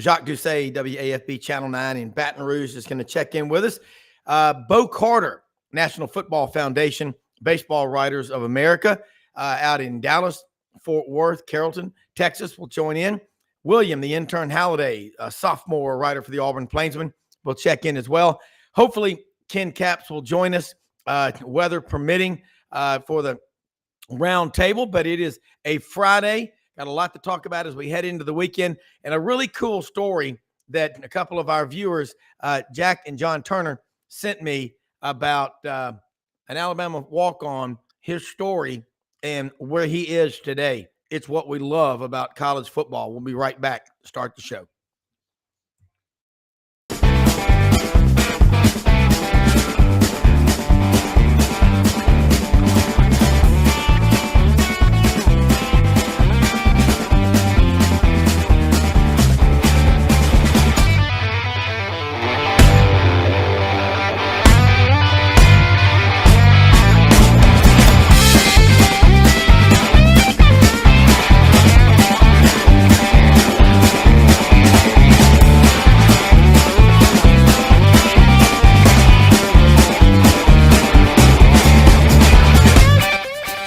Jacques Doucet, WAFB Channel 9 in Baton Rouge, is going to check in with us. Bo Carter, National Football Foundation, Baseball Writers of America, out in Dallas, Fort Worth, Carrollton, Texas, will join in. William, the Intern Halliday, a sophomore writer for the Auburn Plainsman, will check in as well. Hopefully, Ken Capps will join us, weather permitting, for the round table. But it is a Friday. Got a lot to talk about as we head into the weekend. And a really cool story that a couple of our viewers, Jack and John Turner, sent me about an Alabama walk-on, his story, and where he is today. It's what we love about college football. We'll be right back to start the show.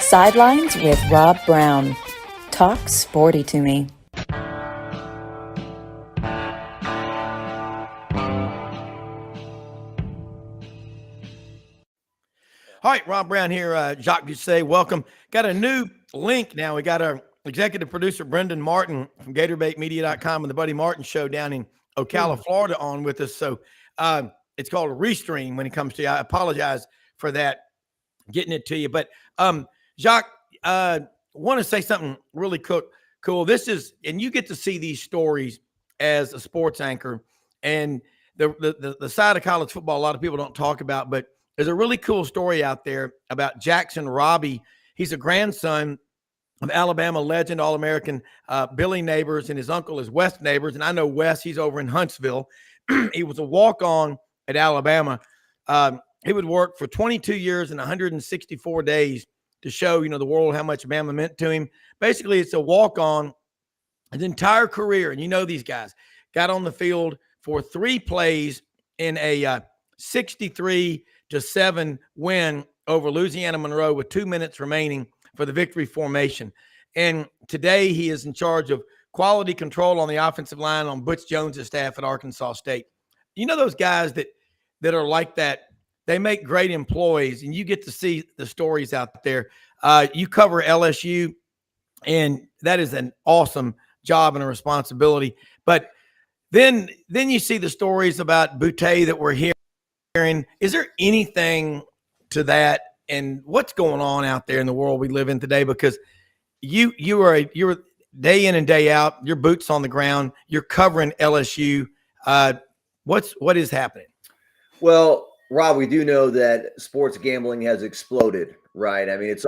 Sidelines with Rob Browne. Talk sporty to me. All right, Rob Browne here, Jacques Doucet, welcome. Got a new link now. We got our executive producer, Brenden Martin from GatorbaitMedia.com and the Buddy Martin Show down in Ocala, Florida on with us. So it's called a Restream when it comes to you. I apologize for that, getting it to you. But Jacques, want to say something really cool. This is, and you get to see these stories as a sports anchor, and the side of college football a lot of people don't talk about, but there's a really cool story out there about Jackson Robbie. He's a grandson of Alabama legend, All-American Billy Neighbors, and his uncle is Wes Neighbors. And I know Wes, he's over in Huntsville. He was a walk-on at Alabama. He would work for 22 years and 164 days to show, the world how much Bama meant to him. Basically, it's a walk-on his entire career. And these guys got on the field for 3 plays in a 63-7 win over Louisiana Monroe with 2 minutes remaining for the victory formation. And today he is in charge of quality control on the offensive line on Butch Jones' staff at Arkansas State. Those guys that are like that, they make great employees, and you get to see the stories out there. You cover LSU, and that is an awesome job and a responsibility. But then you see the stories about Butte that we're hearing. Is there anything to that, and what's going on out there in the world we live in today? Because you're day in and day out, your boots on the ground, you're covering LSU. What is happening? Well, Rob, we do know that sports gambling has exploded, right? I mean, it's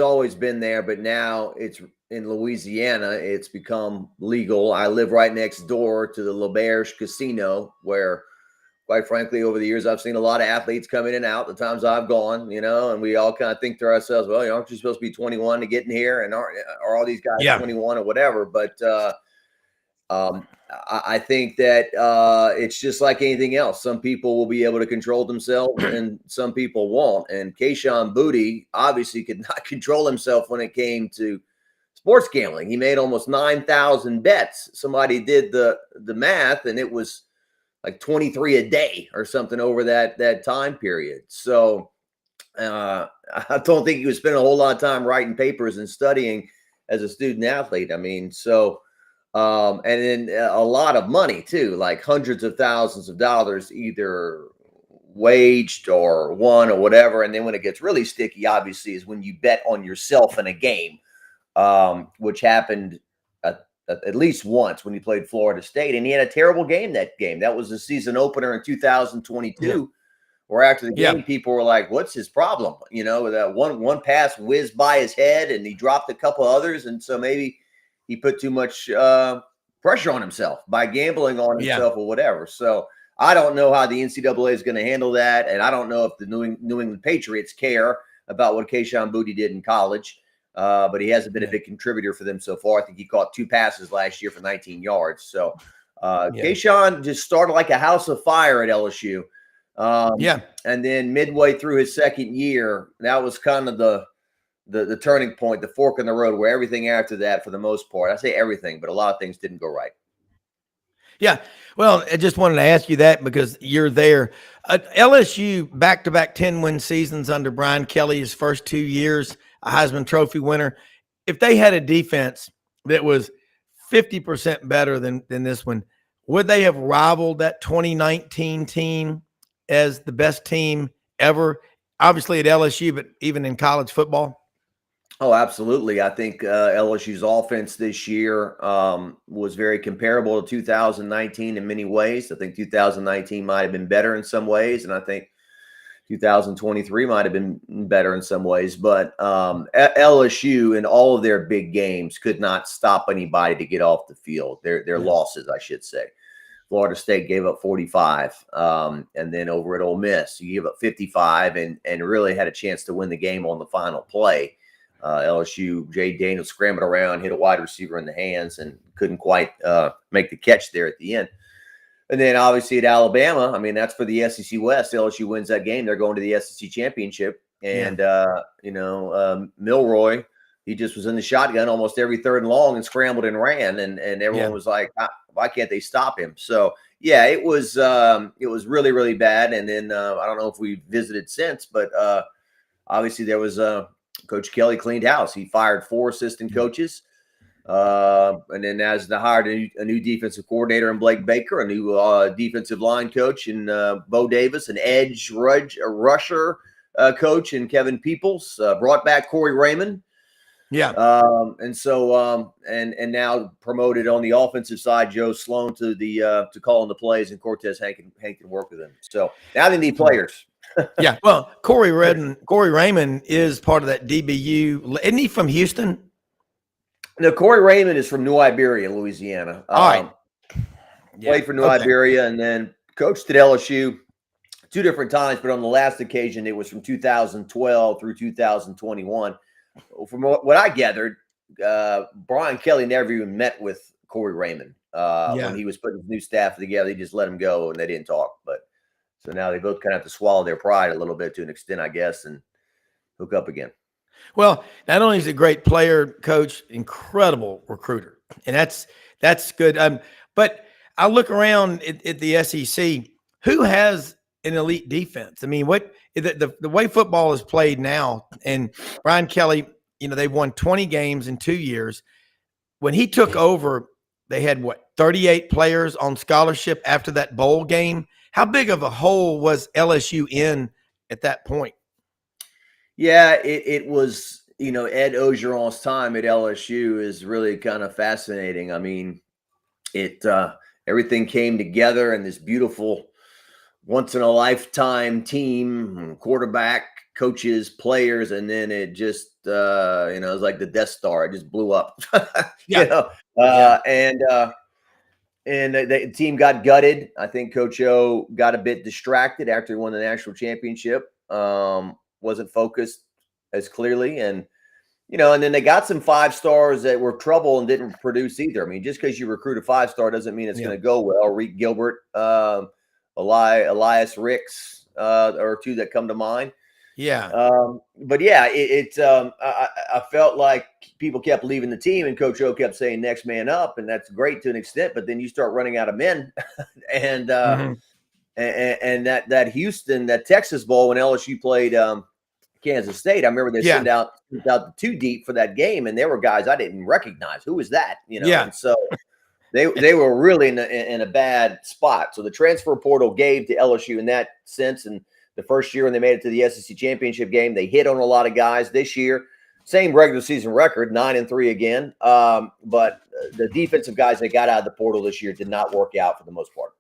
always been there, but now it's in Louisiana. It's become legal. I live right next door to the L'Auberge Casino, where, quite frankly, over the years, I've seen a lot of athletes come in and out the times I've gone, and we all kind of think to ourselves, well, aren't you supposed to be 21 to get in here? And are all these guys 21 or whatever? But I think that it's just like anything else. Some people will be able to control themselves and some people won't. And Kayshon Boutte obviously could not control himself when it came to sports gambling. He made almost 9,000 bets. Somebody did the math, and it was like 23 a day or something over that time period. So I don't think he was spending a whole lot of time writing papers and studying as a student athlete. I mean, and then a lot of money too, like hundreds of thousands of dollars either waged or won or whatever. And then when it gets really sticky, obviously, is when you bet on yourself in a game, which happened at least once when he played Florida State. And he had a terrible game that game. That was the season opener in 2022, where after the game, people were like, what's his problem? That one pass whizzed by his head and he dropped a couple others. And so maybe he put too much pressure on himself by gambling on himself or whatever. So I don't know how the NCAA is going to handle that. And I don't know if the New England Patriots care about what Kayshon Boutte did in college. But he hasn't been a big contributor for them so far. I think he caught 2 passes last year for 19 yards. So Yeah. Keyshawn just started like a house of fire at LSU. Yeah. And then midway through his second year, that was kind of the turning point, the fork in the road, where everything after that, for the most part, I say everything, but a lot of things didn't go right. Yeah. Well, I just wanted to ask you that because you're there. LSU back-to-back 10-win seasons under Brian Kelly, his first 2 years, a Heisman Trophy winner. If they had a defense that was 50% better than this one, would they have rivaled that 2019 team as the best team ever? Obviously at LSU, but even in college football? Oh, absolutely. I think LSU's offense this year was very comparable to 2019 in many ways. I think 2019 might have been better in some ways, and I think 2023 might have been better in some ways. But LSU in all of their big games could not stop anybody to get off the field. Their losses, I should say. Florida State gave up 45, and then over at Ole Miss, you gave up 55, and really had a chance to win the game on the final play. LSU, Jay Daniels scrambled around, hit a wide receiver in the hands, and couldn't quite make the catch there at the end. And then obviously at Alabama, I mean, that's for the SEC West. LSU wins that game. They're going to the SEC championship. And, Milroy, he just was in the shotgun almost every third and long and scrambled and ran. And everyone was like, why can't they stop him? So, yeah, it was really, really bad. And then I don't know if we visited since, but obviously there was Coach Kelly cleaned house. He fired 4 assistant coaches. And then as they hired a new defensive coordinator in Blake Baker, a new defensive line coach in Bo Davis, an edge rusher coach in Kevin Peoples, brought back Corey Raymond. Yeah. And so and now promoted on the offensive side Joe Sloan to calling the plays, and Cortez Hank can work with him. So now they need players. Yeah. Well, Corey Raymond is part of that DBU. Isn't he from Houston? No, Corey Raymond is from New Iberia, Louisiana. All right. Played for New Iberia and then coached at LSU 2 different times, but on the last occasion, it was from 2012 through 2021. From what I gathered, Brian Kelly never even met with Corey Raymond when he was putting his new staff together. He just let him go, and they didn't talk. But so now they both kind of have to swallow their pride a little bit to an extent, I guess, and hook up again. Well, not only is he a great player, coach, incredible recruiter, and that's good. But I look around at the SEC. Who has an elite defense? I mean, what the way football is played now, and Brian Kelly, they've won 20 games in 2 years. When he took over, they had 38 players on scholarship after that bowl game. How big of a hole was LSU in at that point? Yeah, it was, Ed Ogeron's time at LSU is really kind of fascinating. I mean, everything came together in this beautiful once-in-a-lifetime team, quarterback, coaches, players, and then it just, it was like the Death Star. It just blew up, and the team got gutted. I think Coach O got a bit distracted after he won the national championship. Wasn't focused as clearly, and and then they got some 5-stars that were trouble and didn't produce either. I mean, just because you recruit a 5-star doesn't mean it's going to go well. Reek Gilbert, Elias Ricks, or 2 that come to mind. Yeah. But yeah, I felt like people kept leaving the team, and Coach O kept saying next man up, and that's great to an extent. But then you start running out of men, and that Houston, that Texas Bowl when LSU played Kansas State, I remember they sent out the 2 deep for that game, and there were guys I didn't recognize. Who was that? And so they were really in a bad spot. So the transfer portal gave to LSU in that sense. And the first year when they made it to the SEC championship game, they hit on a lot of guys. This year, same regular season record, 9-3 again. But the defensive guys they got out of the portal this year did not work out for the most part.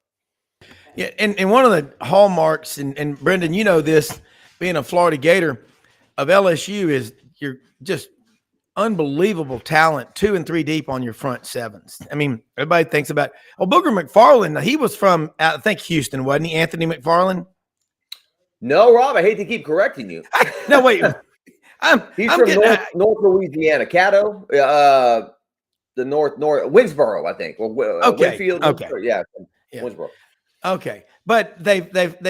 Yeah, and one of the hallmarks, and Brenden, this, being a Florida Gator, of LSU is you're just unbelievable talent, 2 and 3 deep on your front sevens. I mean, everybody thinks about Booger McFarland. He was from, I think, Houston, wasn't he? Anthony McFarland? No, Rob, I hate to keep correcting you. No, wait. He's from North Louisiana. Caddo. north Winsboro, I think, or Okay. Winfield. Okay. Yeah, Yeah. Winsboro. Okay. But they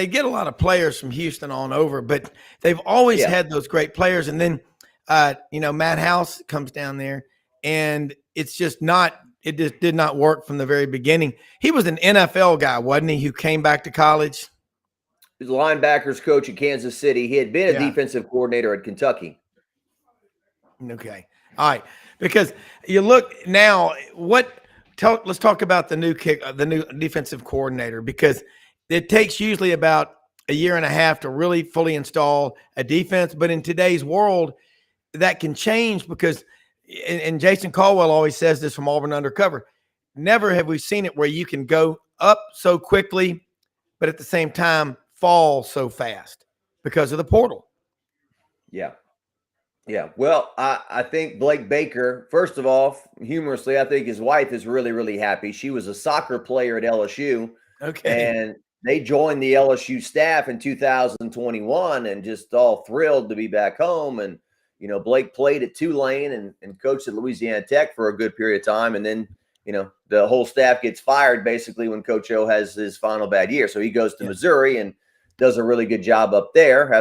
get a lot of players from Houston on over, but they've always had those great players. And then, Matt House comes down there, and it's just not, it just did not work from the very beginning. He was an NFL guy, wasn't he, who came back to college? He was a linebackers coach in Kansas City. He had been a defensive coordinator at Kentucky. Okay. All right. Because you look now, let's talk about the new defensive coordinator, because it takes usually about a year and a half to really fully install a defense. But in today's world, that can change because, and Jason Caldwell always says this from Auburn Undercover, never have we seen it where you can go up so quickly, but at the same time fall so fast because of the portal. Yeah. Yeah. Well, I think Blake Baker, first of all, humorously, I think his wife is really, really happy. She was a soccer player at LSU. Okay. And they joined the LSU staff in 2021 and just all thrilled to be back home. And, Blake played at Tulane and coached at Louisiana Tech for a good period of time. And then, the whole staff gets fired basically when Coach O has his final bad year. So he goes to Missouri and does a really good job up there,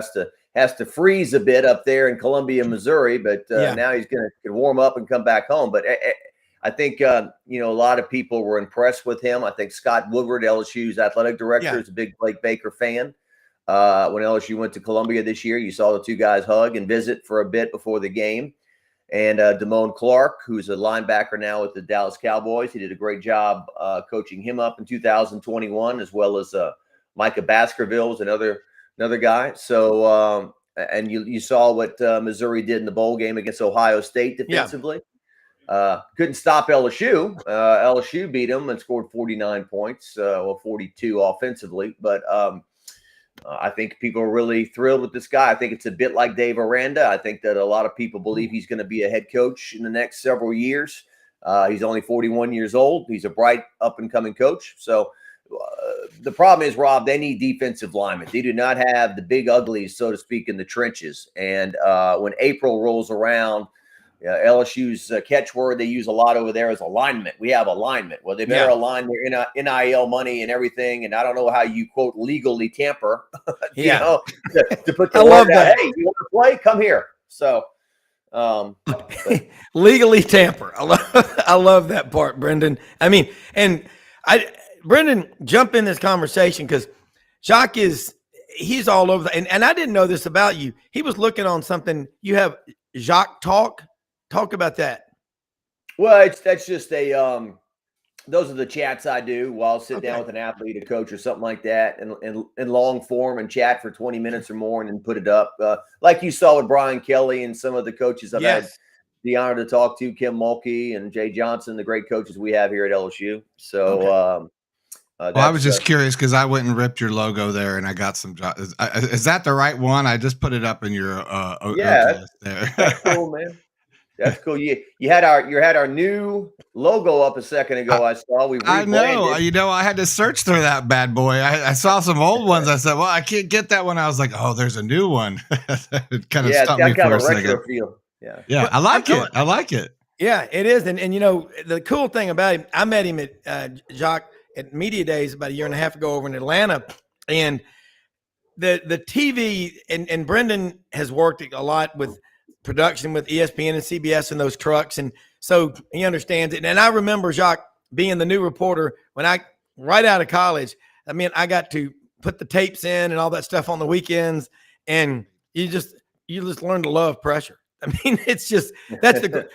has to freeze a bit up there in Columbia, Missouri, but now he's going to warm up and come back home. But I think, a lot of people were impressed with him. I think Scott Woodward, LSU's athletic director, is a big Blake Baker fan. When LSU went to Columbia this year, you saw the two guys hug and visit for a bit before the game. And Damone Clark, who's a linebacker now with the Dallas Cowboys, he did a great job coaching him up in 2021, as well as Micah Baskerville was another guy. So, and you saw what Missouri did in the bowl game against Ohio State defensively. Couldn't stop LSU. LSU beat them and scored 49 points, 42 offensively. But I think people are really thrilled with this guy. I think it's a bit like Dave Aranda. I think that a lot of people believe he's going to be a head coach in the next several years. He's only 41 years old. He's a bright up-and-coming coach. So the problem is, Rob, they need defensive linemen. They do not have the big uglies, so to speak, in the trenches. And when April rolls around, LSU's catchword they use a lot over there is alignment. We have alignment. Well, they better align their NIL money and everything. And I don't know how you, quote, legally tamper, to put the word out, hey, you want to play? Come here. So legally tamper. I love that part, Brenden. I mean, and Brenden, jump in this conversation because Jacques he's all over and I didn't know this about you. He was looking on something. You have Jacques Talk. Talk about that. Well, that's just those are the chats I do while I'll sit down with an athlete, a coach, or something like that, and in long form and chat for 20 minutes or more, and then put it up. Like you saw with Brian Kelly and some of the coaches I've had the honor to talk to, Kim Mulkey and Jay Johnson, the great coaches we have here at LSU. So, I was just curious because I went and ripped your logo there, and I got some. Is that the right one? I just put it up in your there. That's cool, man. That's cool. You had our new logo up a second ago. I saw. I know. I had to search through that bad boy. I saw some old ones. I said, "Well, I can't get that one." I was like, "Oh, there's a new one." It kind of stumped me for a second. Feel. Yeah. I like it. I like it. Yeah, it is. And the cool thing about him, I met him at Jacques at Media Days about a year and a half ago over in Atlanta, and the TV and Brenden has worked a lot with production with ESPN and CBS and those trucks, and so he understands it. And I remember Jacques being the new reporter when right out of college. I mean, I got to put the tapes in and all that stuff on the weekends, and you just learn to love pressure. I mean, it's just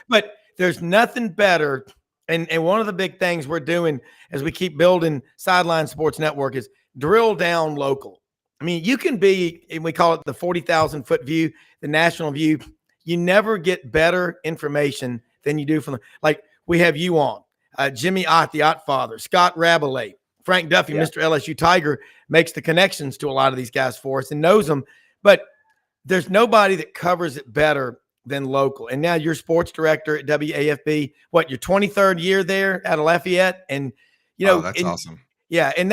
but there's nothing better. And one of the big things we're doing as we keep building Sidelines Sports Network is drill down local. I mean, you can be, and we call it the 40,000 foot view, the national view. You never get better information than you do from like we have you on, Jimmy Ott, the Ott father, Scott Rabelais, Frank Duffy, Mr. LSU Tiger, makes the connections to a lot of these guys for us and knows them. But there's nobody that covers it better than local. And now you're sports director at WAFB, your 23rd year there out of Lafayette. And, that's awesome. Yeah. And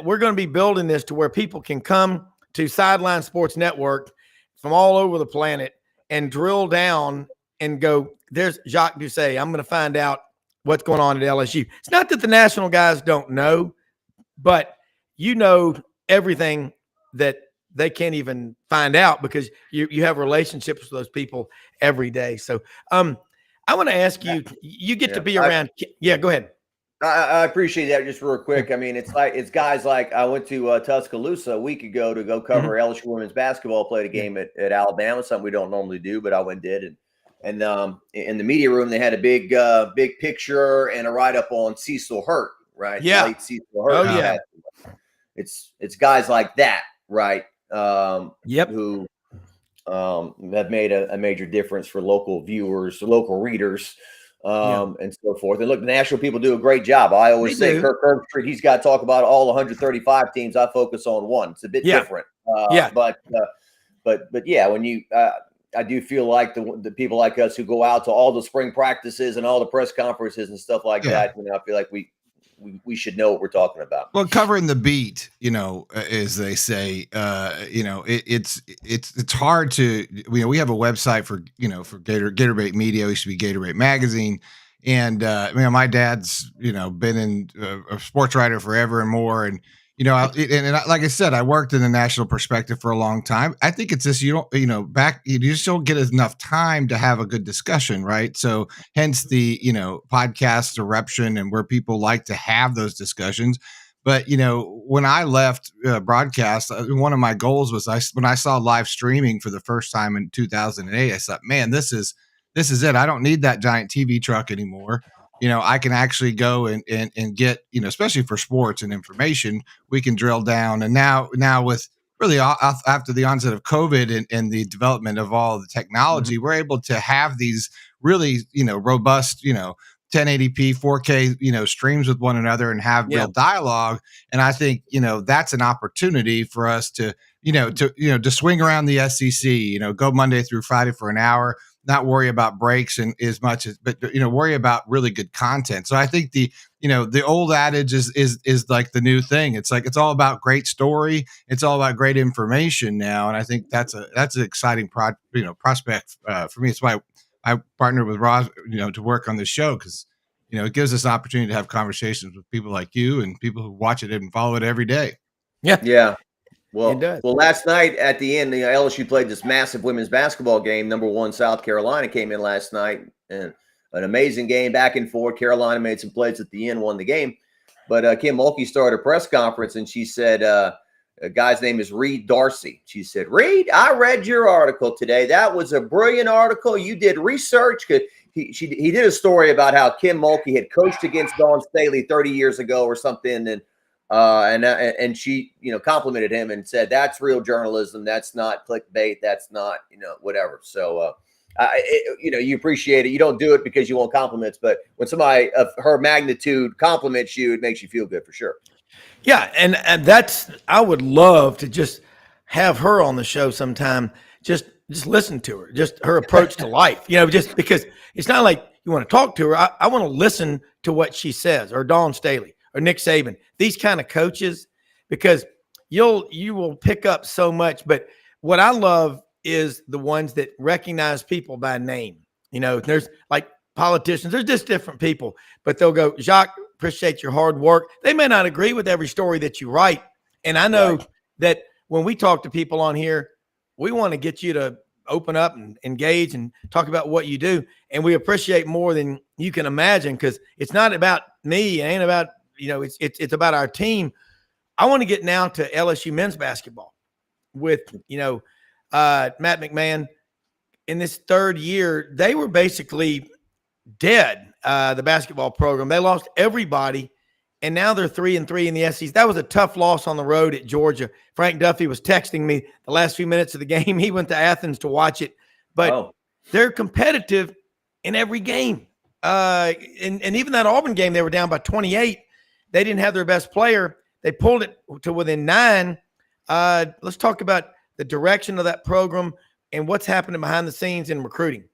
we're going to be building this to where people can come to Sideline Sports Network from all over the planet and drill down and go, there's Jacques Doucet. I'm going to find out what's going on at LSU. It's not that the national guys don't know, but you know everything that they can't even find out because you have relationships with those people every day. So I want to ask you, you get to be around. Go ahead. I appreciate that. Just real quick. I mean, it's guys like I went to Tuscaloosa a week ago to go cover LSU women's basketball, played a game at Alabama, something we don't normally do, but I went and did. And in the media room, they had a big picture and a write up on Cecil Hurt, right? Yeah. Late Cecil Hurt. It's guys like that, right? Who have made a major difference for local viewers, local readers. And so forth. And look, the national people do a great job. I always say Kirk Herbstreit, he's got to talk about all 135 teams. I focus on one. It's a bit different. But yeah, when you, I do feel like the people like us who go out to all the spring practices and all the press conferences and stuff like that, I feel like we should know what we're talking about. Well, covering the beat, as they say, it's hard to, we have a website for Gatorbait Media. It used to be Gatorbait Magazine. And, my dad's, been in a sports writer forever and more. And, like I said, I worked in the national perspective for a long time. I think it's just, you just don't get enough time to have a good discussion, right? So hence the, podcast eruption and where people like to have those discussions. But, when I left broadcast, one of my goals was when I saw live streaming for the first time in 2008, I thought, man, this is it. I don't need that giant TV truck anymore. I can actually go and get, especially for sports and information, we can drill down. And now with really after the onset of COVID and the development of all the technology, we're able to have these really, robust, 1080p, 4K, streams with one another and have real dialogue. And I think, that's an opportunity for us to swing around the SEC, go Monday through Friday for an hour, not worry about breaks and as much as, but worry about really good content. So I think the old adage is like the new thing. It's like, it's all about great story. It's all about great information now. And I think that's an exciting prospect for me. It's why I partnered with Roz, to work on this show. Cause it gives us an opportunity to have conversations with people like you and people who watch it and follow it every day. Yeah. Well, last night at the end, LSU played this massive women's basketball game. Number 1 South Carolina came in last night, and an amazing game back and forth. Carolina made some plays at the end, won the game. But Kim Mulkey started a press conference, and she said, a guy's name is Reed Darcy. She said, Reed, I read your article today. That was a brilliant article. You did research. He did a story about how Kim Mulkey had coached against Dawn Staley 30 years ago or something, and she complimented him and said that's real journalism, that's not clickbait, that's not whatever. So you appreciate it. You don't do it because you want compliments, but when somebody of her magnitude compliments you, it makes you feel good for sure. Yeah, and that's, I would love to just have her on the show sometime. Just listen to her, just her approach to life. Just because it's not like you want to talk to her. I want to listen to what she says, or Dawn Staley, or Nick Saban, these kind of coaches, because you will pick up so much. But what I love is the ones that recognize people by name. There's like politicians, there's just different people, but they'll go, Jacques, appreciate your hard work. They may not agree with every story that you write. And I know that when we talk to people on here, we want to get you to open up and engage and talk about what you do. And we appreciate more than you can imagine, because it's not about me. It ain't about, it's about our team. I want to get now to LSU men's basketball with, Matt McMahon. In this third year, they were basically dead, the basketball program. They lost everybody, and now they're 3-3 in the SEC. That was a tough loss on the road at Georgia. Frank Duffy was texting me the last few minutes of the game. He went to Athens to watch it, but they're competitive in every game. And even that Auburn game, they were down by 28. They didn't have their best player. They pulled it to within 9. Let's talk about the direction of that program and what's happening behind the scenes in recruiting.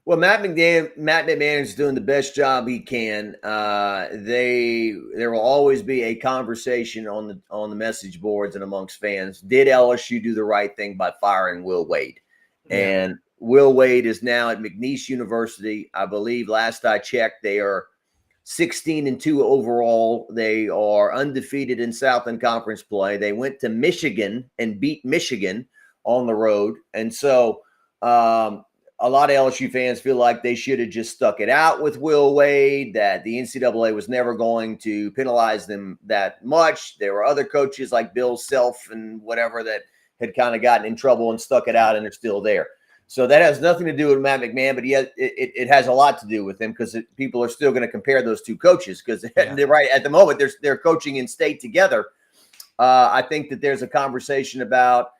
Well, Matt McMahon is doing the best job he can. There will always be a conversation on the message boards and amongst fans. Did LSU do the right thing by firing Will Wade? And Will Wade is now at McNeese University. I believe last I checked, they are 16-2 overall. They are undefeated in Southland Conference play. They went to Michigan and beat Michigan on the road. And so a lot of LSU fans feel like they should have just stuck it out with Will Wade, that the NCAA was never going to penalize them that much. There were other coaches like Bill Self and whatever that had kind of gotten in trouble and stuck it out, and they're still there. So that has nothing to do with Matt McMahon, but yet it has a lot to do with him, because people are still going to compare those two coaches, because they're right at the moment they're coaching in state together. I think that there's a conversation about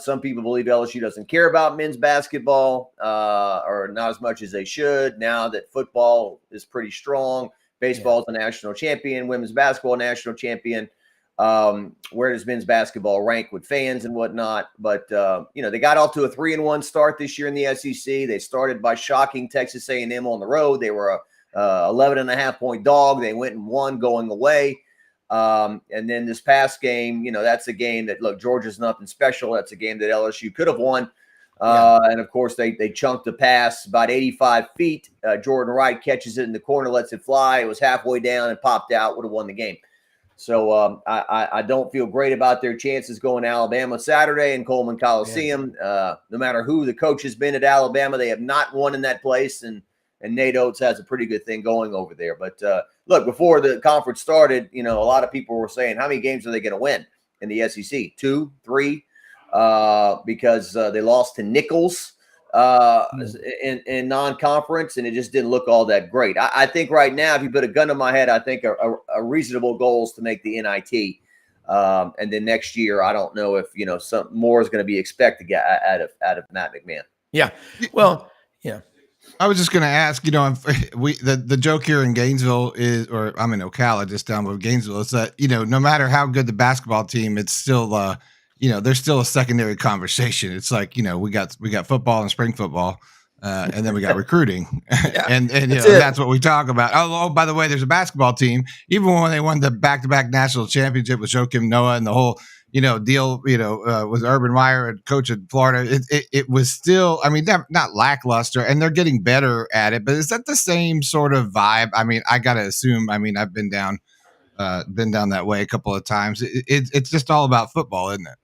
some people believe LSU doesn't care about men's basketball or not as much as they should. Now that football is pretty strong, baseball is a national champion, women's basketball national champion. Where does men's basketball rank with fans and whatnot? But they got off to a 3-1 start this year in the SEC. They started by shocking Texas A&M on the road. They were a 11.5-point dog. They went and won going away. And then this past game, that's a game that, look, Georgia's nothing special. That's a game that LSU could have won. And of course they chunked a pass about 85 feet. Jordan Wright catches it in the corner, lets it fly. It was halfway down and popped out, would have won the game. So I don't feel great about their chances going to Alabama Saturday in Coleman Coliseum. No matter who the coach has been at Alabama, they have not won in that place. And Nate Oates has a pretty good thing going over there. But look, before the conference started, a lot of people were saying, how many games are they going to win in the SEC? 2, 3, because they lost to Nichols in non-conference, and it just didn't look all that great. I think right now, if you put a gun to my head, I think a reasonable goal is to make the NIT. And then next year, I don't know if, some more is going to be expected out of Matt McMahon. Yeah. Well, yeah. I was just going to ask, the joke here in Gainesville is, or I'm in Ocala, just down below Gainesville, is that, no matter how good the basketball team, it's still, there's still a secondary conversation. It's like, we got football and spring football, and then we got recruiting, and that's what we talk about. Oh, by the way, there's a basketball team. Even when they won the back-to-back national championship with Joakim Noah and the whole, deal, with Urban Meyer, coach at Florida, it was still, not lackluster, and they're getting better at it. But is that the same sort of vibe? I got to assume. I've been down that way a couple of times. It's just all about football, isn't it?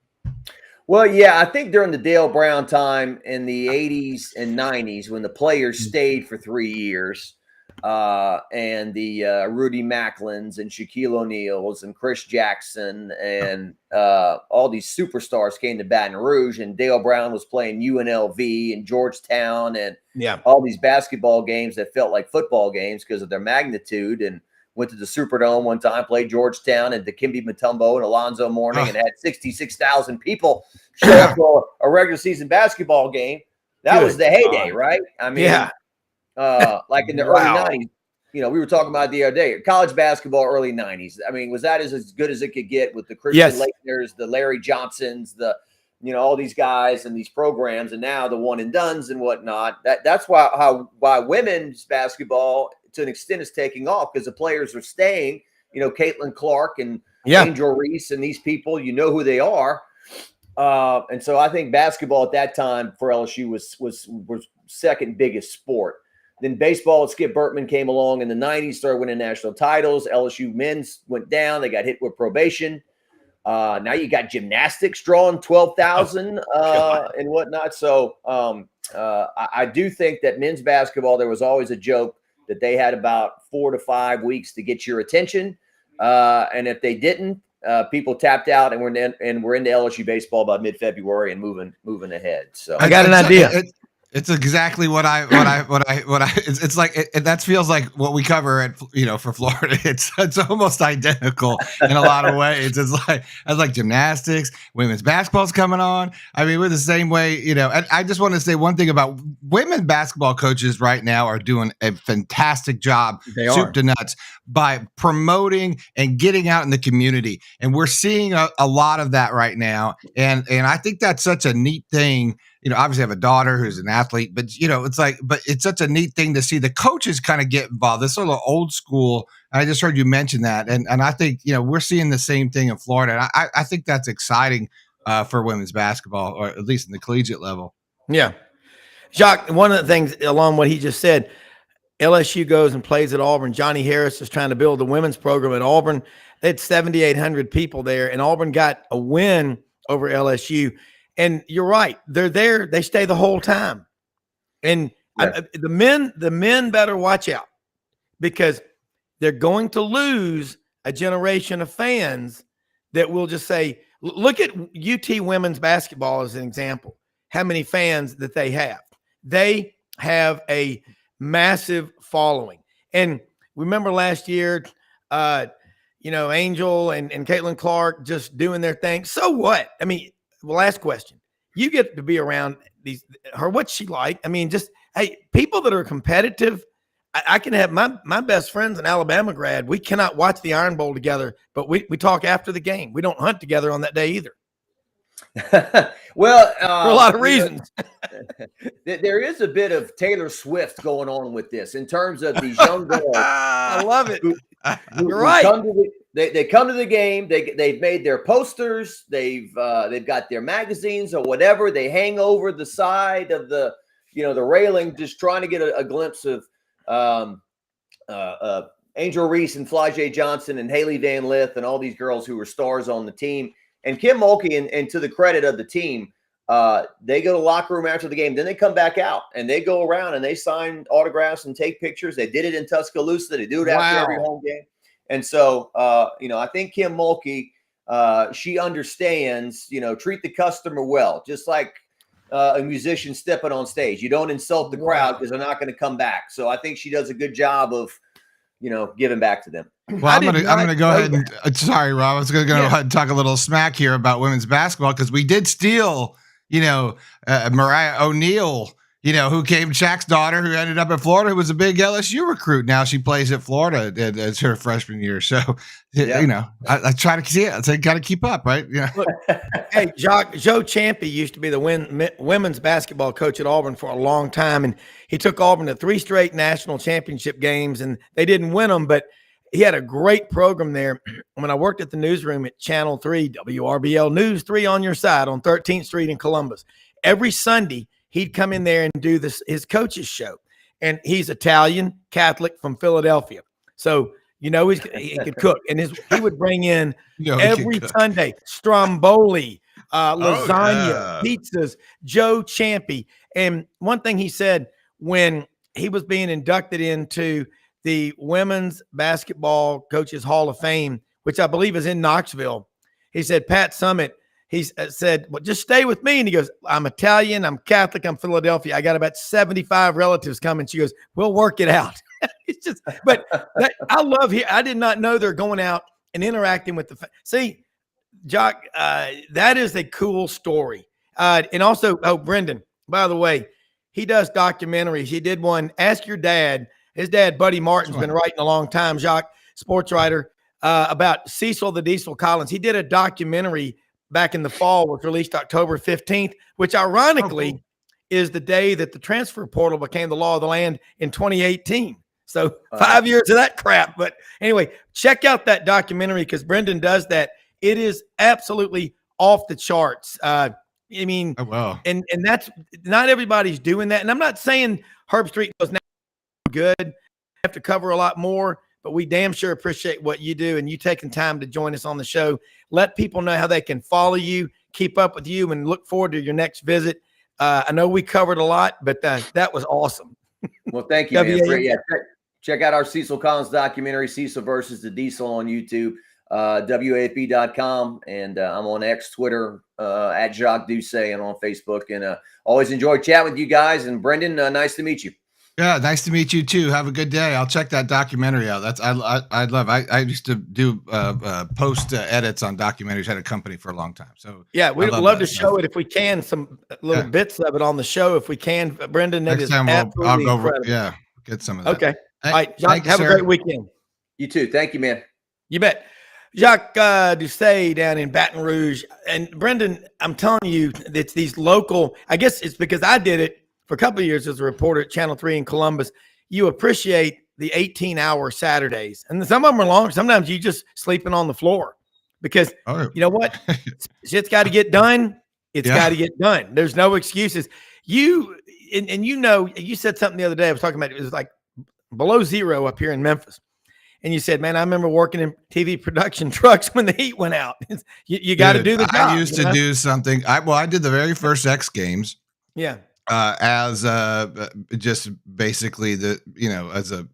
Well, yeah, I think during the Dale Browne time in the 80s and 90s, when the players stayed for 3 years, and the Rudy Macklins and Shaquille O'Neals and Chris Jackson and all these superstars came to Baton Rouge, and Dale Browne was playing UNLV and Georgetown and all these basketball games that felt like football games because of their magnitude, and went to the Superdome one time, played Georgetown and Dikembe Mutombo and Alonzo Mourning, and had 66,000 people show up for a regular season basketball game. That was the heyday, right? Like in the early 90s, we were talking about the other day, college basketball, early 90s. Was that as good as it could get with the Christian Laettners, the Larry Johnsons, the all these guys and these programs, and now the one and dones and whatnot. That's why women's basketball to an extent is taking off, because the players are staying. Caitlin Clark and Angel Reese and these people, who they are. And so I think basketball at that time for LSU was second biggest sport. Then baseball at Skip Bertman came along in the 90s, started winning national titles. LSU men's went down. They got hit with probation. Now you got gymnastics drawing 12,000 and whatnot. So I do think that men's basketball, there was always a joke that they had about 4 to 5 weeks to get your attention. And if they didn't, people tapped out, and we're into LSU baseball by mid-February and moving ahead. So I got an idea. It's exactly what I it's like that feels like what we cover at for Florida. It's almost identical in a lot of ways. It's like gymnastics, women's basketball's coming on. We're the same way, and I just want to say one thing about women basketball coaches right now are doing a fantastic job, soup to nuts, by promoting and getting out in the community. And we're seeing a lot of that right now. And I think that's such a neat thing. Obviously I have a daughter who's an athlete, but but it's such a neat thing to see the coaches kind of get involved. This sort of old school. I just heard you mention that. And I think, we're seeing the same thing in Florida. And I think that's exciting for women's basketball, or at least in the collegiate level. Yeah. Jacques, one of the things along what he just said, LSU goes and plays at Auburn. Johnny Harris is trying to build the women's program at Auburn. They had 7,800 people there, and Auburn got a win over LSU. And you're right. They're there. They stay the whole time. And the men better watch out, because they're going to lose a generation of fans that will just say, look at UT women's basketball as an example, how many fans that they have. They have a massive following. And remember last year, Angel and Caitlin Clark just doing their thing. So what? I mean, last question. You get to be around what's she like? I mean, just, hey, people that are competitive. I can have my best friends in Alabama grad. We cannot watch the Iron Bowl together, but we talk after the game. We don't hunt together on that day either. Well, for a lot of reasons. There is a bit of Taylor Swift going on with this in terms of these young girls. I love it. You're right. They come to the game. They've made their posters. They've got their magazines or whatever. They hang over the side of the railing, just trying to get a glimpse of Angel Reese and Flajay Johnson and Haley Van Lith and all these girls who were stars on the team. And Kim Mulkey, and to the credit of the team, they go to the locker room after the game. Then they come back out and they go around and they sign autographs and take pictures. They did it in Tuscaloosa. They do it after every home game. And so, I think Kim Mulkey, she understands, treat the customer well, just like a musician stepping on stage. You don't insult the crowd because they're not going to come back. So I think she does a good job of, giving back to them. Well, I'm gonna go ahead and sorry, Rob. I was gonna go ahead and talk a little smack here about women's basketball, because we did steal, Mariah O'Neal, who came, Shaq's daughter, who ended up at Florida, who was a big LSU recruit. Now she plays at Florida as her freshman year. So, I try to see it. I got to keep up, right? Yeah. Look, hey, Jacques, Joe Champy used to be the women's basketball coach at Auburn for a long time, and he took Auburn to 3 straight national championship games, and they didn't win them, but he had a great program there. When I worked at the newsroom at Channel 3, WRBL News 3 on your side on 13th Street in Columbus, every Sunday he'd come in there and do his coach's show. And he's Italian, Catholic from Philadelphia. So, he could cook. And he would bring in every Sunday stromboli, lasagna, pizzas, Joe Champy. And one thing he said when he was being inducted into the Women's Basketball Coaches Hall of Fame, which I believe is in Knoxville, he said, Pat Summitt, he said, well, just stay with me. And he goes, I'm Italian, I'm Catholic, I'm Philadelphia. I got about 75 relatives coming. She goes, we'll work it out. It's just, but I love here. I did not know they're going out and interacting with see, Jacques, that is a cool story. And also, Brenden, by the way, he does documentaries. He did one, Ask Your Dad. His dad, Buddy Martin's been writing a long time, Jacques, sports writer, about Cecil the Diesel Collins. He did a documentary back in the fall, was released October 15th, which ironically is the day that the transfer portal became the law of the land in 2018. So 5 years of that crap. But anyway, check out that documentary because Brenden does that. It is absolutely off the charts. And that's not everybody's doing that. And I'm not saying Herb Street was not good. We have to cover a lot more, but we damn sure appreciate what you do and you taking time to join us on the show. Let people know how they can follow you, keep up with you, and look forward to your next visit. I know we covered a lot, but that was awesome. Well, thank you, man. Check out our Cecil Collins documentary, Cecil versus the Diesel, on YouTube, WAFB.com, and I'm on X, Twitter, at Jacques Doucet, and on Facebook. And always enjoy chatting with you guys. And Brenden, nice to meet you. Yeah, nice to meet you too. Have a good day. I'll check that documentary out. I used to do post edits on documentaries. Had a company for a long time. So yeah, we'd love to show it if we can. Some little bits of it on the show if we can. Brenden, next time I'll go over. Yeah, get some of that. Okay. All right, Jacques, have a great weekend. You too. Thank you, man. You bet. Jacques Doucet down in Baton Rouge. And Brenden, I'm telling you, it's these local, I guess it's because I did it for a couple of years as a reporter at Channel 3 in Columbus. You appreciate the 18-hour Saturdays. And some of them are long. Sometimes you just sleeping on the floor because you know what? Shit's got to get done. It's got to get done. There's no excuses. and you said something the other day. I was talking about it was like below zero up here in Memphis. And you said, man, I remember working in TV production trucks when the heat went out. You got to do the job. I used to do something. I did the very first X Games. Yeah. As just basically as a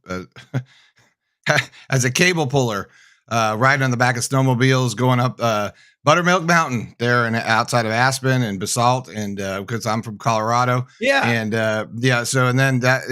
as a cable puller, riding on the back of snowmobiles, going up Buttermilk Mountain there and outside of Aspen and Basalt, and because I'm from Colorado. Yeah. And so and then that,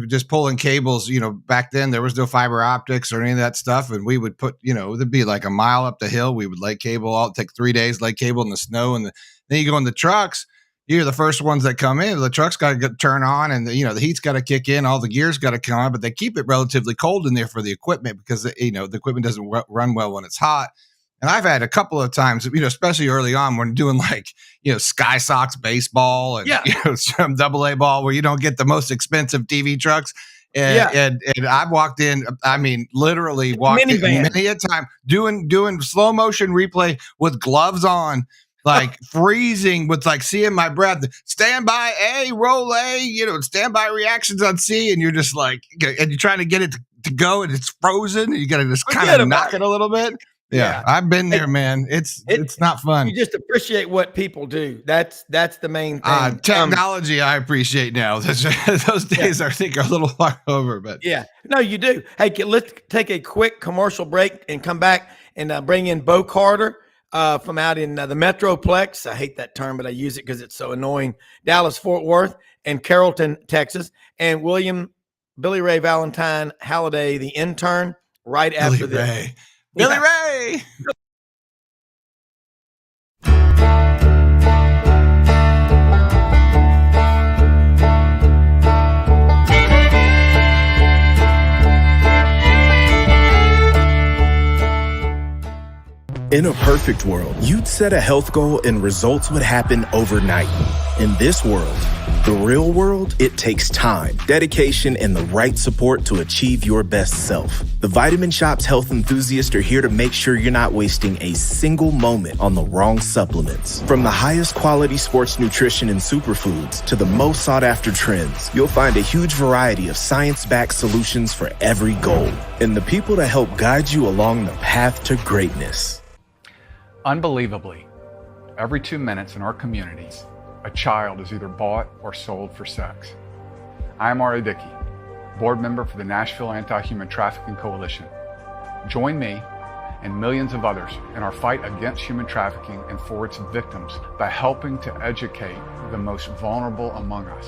just pulling cables, back then there was no fiber optics or any of that stuff. And we would put, it'd be like a mile up the hill. We would lay cable it'd take 3 days, lay cable in the snow. And then you go in the trucks, you're the first ones that come in. The truck's got to turn on, and the heat's got to kick in. All the gear's got to come on, but they keep it relatively cold in there for the equipment because the equipment doesn't run well when it's hot. And I've had a couple of times, especially early on when doing Sky Sox baseball and some AA ball where you don't get the most expensive TV trucks. And I've walked in, literally walked in many a time doing slow motion replay with gloves on, like freezing with seeing my breath, stand by A, roll A, stand by reactions on C. And you're just and you're trying to get it to go and it's frozen. And you got to just kind of knock it a little bit. Yeah, I've been there, man. It's not fun. You just appreciate what people do. That's the main thing. Technology, I appreciate now. Those days, I think, are a little far over. But no, you do. Hey, let's take a quick commercial break and come back and bring in Bo Carter from out in the Metroplex. I hate that term, but I use it because it's so annoying. Dallas, Fort Worth, and Carrollton, Texas, and Billy Ray Valentine Halliday, the intern, right after this. Billy Ray. In a perfect world, you'd set a health goal and results would happen overnight. In this world, the real world, it takes time, dedication, and the right support to achieve your best self. The Vitamin Shop's health enthusiasts are here to make sure you're not wasting a single moment on the wrong supplements. From the highest quality sports nutrition and superfoods to the most sought after trends, you'll find a huge variety of science-backed solutions for every goal and the people to help guide you along the path to greatness. Unbelievably, every 2 minutes in our communities, a child is either bought or sold for sex. I am Ari Dickey, board member for the Nashville Anti-Human Trafficking Coalition. Join me and millions of others in our fight against human trafficking and for its victims by helping to educate the most vulnerable among us,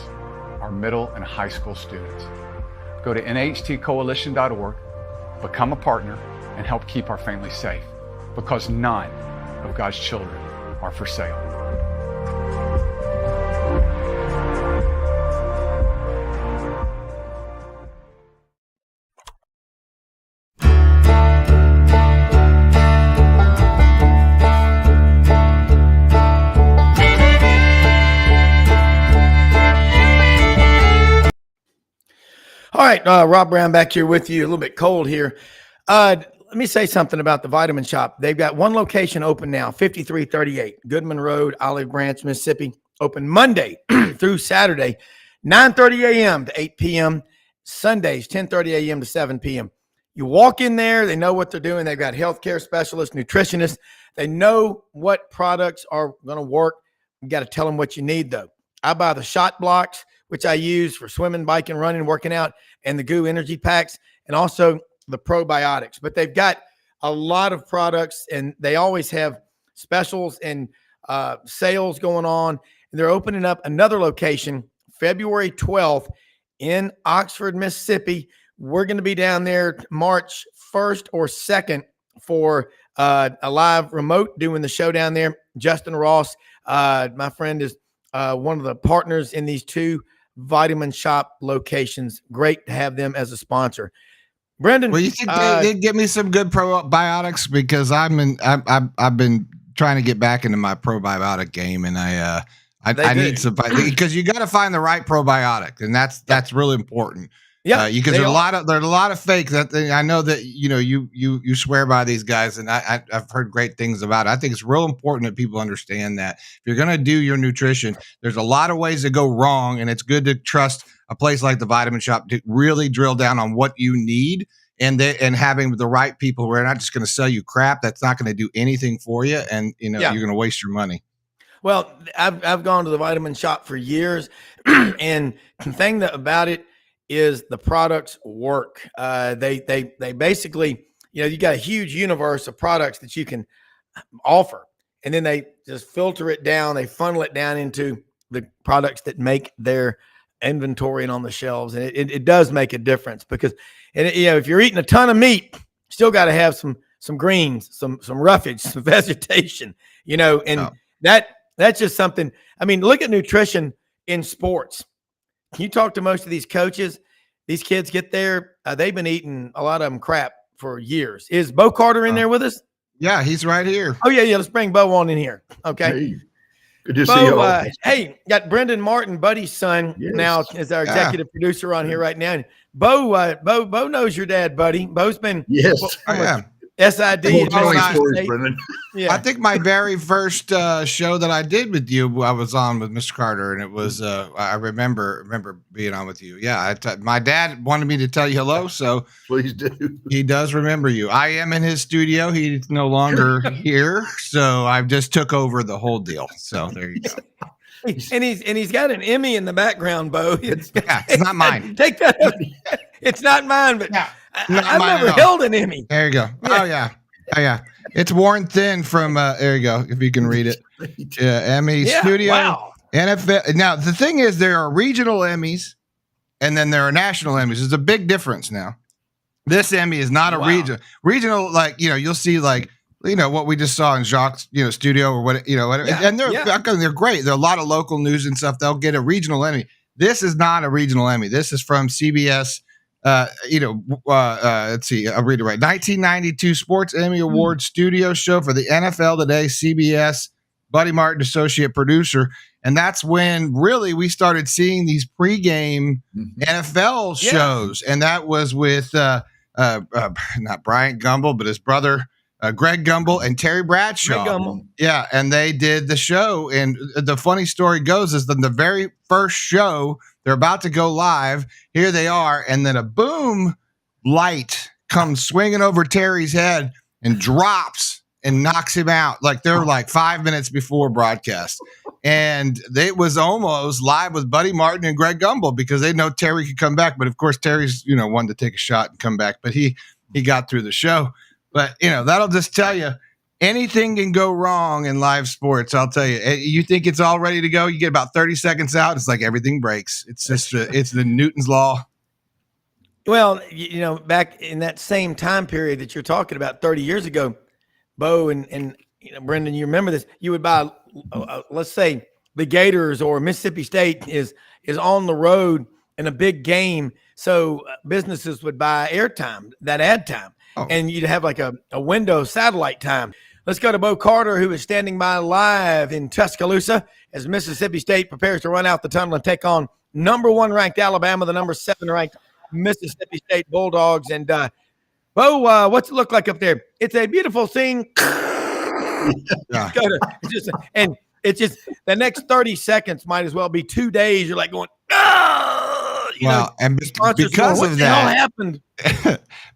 our middle and high school students. Go to nhtcoalition.org, become a partner, and help keep our families safe, because none of God's children are for sale. All right, Rob Browne back here with you. A little bit cold here. Let me say something about the Vitamin Shop. They've got one location open now, 5338 Goodman Road, Olive Branch, Mississippi. Open Monday through Saturday, 9:30 a.m. to 8 p.m. Sundays, 10:30 a.m. to 7 p.m. You walk in there, they know what they're doing. They've got healthcare specialists, nutritionists. They know what products are going to work. You got to tell them what you need, though. I buy the shot blocks, which I use for swimming, biking, running, working out, and the GOO energy packs, and also the probiotics. But they've got a lot of products, and they always have specials and sales going on. And they're opening up another location February 12th in Oxford, Mississippi. We're going to be down there March 1st or 2nd for a live remote doing the show down there. Justin Ross, my friend, is one of the partners in these two Vitamin Shop locations. Great to have them as a sponsor. Brenden, well, you think they get me some good probiotics, because I've been trying to get back into my probiotic game, and I need some, because you got to find the right probiotic, and that's really important. Yeah, because there's a lot of fake that I know that you swear by these guys, and I've heard great things about it. I think it's real important that people understand that if you're going to do your nutrition, there's a lot of ways to go wrong, and it's good to trust a place like the Vitamin Shop to really drill down on what you need, and having the right people who are not just going to sell you crap that's not going to do anything for you, and you're going to waste your money. Well, I've gone to the Vitamin Shop for years, and the thing about it is the products work. They basically, you got a huge universe of products that you can offer, and then they just filter it down. They funnel it down into the products that make their inventory and on the shelves, and it does make a difference because, if you're eating a ton of meat, still got to have some greens, some roughage, some vegetation, that's just something. I mean, look at nutrition in sports. You talk to most of these coaches, these kids get there, they've been eating a lot of them crap for years. Is Bo Carter in there with us? Yeah, he's right here. Oh, yeah. Let's bring Bo on in here. Okay. Hey, good to see you. Hey, got Brenden Martin, Buddy's son, now is our executive producer on here right now. Bo knows your dad, Buddy. Bo's been SID. I think my very first show that I did with you, I was on with Mr. Carter, and it was I remember being on with you. Yeah, my dad wanted me to tell you hello, so please do. He does remember you. I am in his studio. He's no longer here, so I just took over the whole deal. So there you go. And he's got an Emmy in the background, Bo. It's not mine. Take that. It's not mine, but I've never held an Emmy. There you go. Yeah. Oh yeah. It's worn thin from there you go. If you can read it. Emmy Studio. Wow. NFF. Now the thing is, there are regional Emmys, and then there are national Emmys. There's a big difference now. This Emmy is not a regional. Like you'll see like. What we just saw in Jacques, studio or what, and they're great. There are a lot of local news and stuff. They'll get a regional Emmy. This is not a regional Emmy. This is from CBS. Let's see. I'll read it right. 1992 Sports Emmy Award Studio Show for the NFL Today. CBS. Buddy Martin, associate producer, and that's when really we started seeing these pregame NFL shows, and that was with not Bryant Gumbel, but his brother. Greg Gumbel and Terry Bradshaw. Yeah, and they did the show. And the funny story goes is that the very first show, they're about to go live. Here they are. And then a boom light comes swinging over Terry's head and drops and knocks him out. Like they're like 5 minutes before broadcast. And it was almost live with Buddy Martin and Greg Gumbel because they know Terry could come back. But of course, Terry's, wanted to take a shot and come back. But he got through the show. But, that'll just tell you anything can go wrong in live sports. I'll tell you, you think it's all ready to go. You get about 30 seconds out. It's like everything breaks. It's just, it's the Newton's law. Well, back in that same time period that you're talking about 30 years ago, Bo and Brenden, you remember this, you would buy, let's say the Gators or Mississippi State is on the road in a big game. So businesses would buy airtime, that ad time. And you'd have like a window satellite time. Let's go to Bo Carter, who is standing by live in Tuscaloosa as Mississippi State prepares to run out the tunnel and take on number 1 ranked Alabama, the number 7 ranked Mississippi State Bulldogs. And Bo, what's it look like up there? It's a beautiful scene. It's just the next 30 seconds might as well be 2 days. You're like going, and because of that, happened.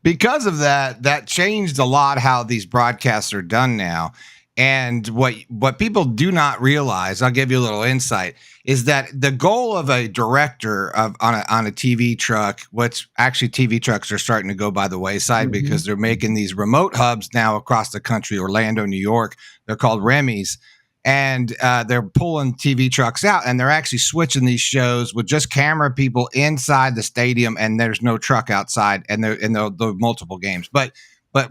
Because of that, that changed a lot how these broadcasts are done now. And what people do not realize, I'll give you a little insight, is that the goal of a director on a TV truck, what's actually TV trucks are starting to go by the wayside because they're making these remote hubs now across the country, Orlando, New York. They're called Remy's. And they're pulling TV trucks out, and they're actually switching these shows with just camera people inside the stadium, and there's no truck outside, and they're multiple games. But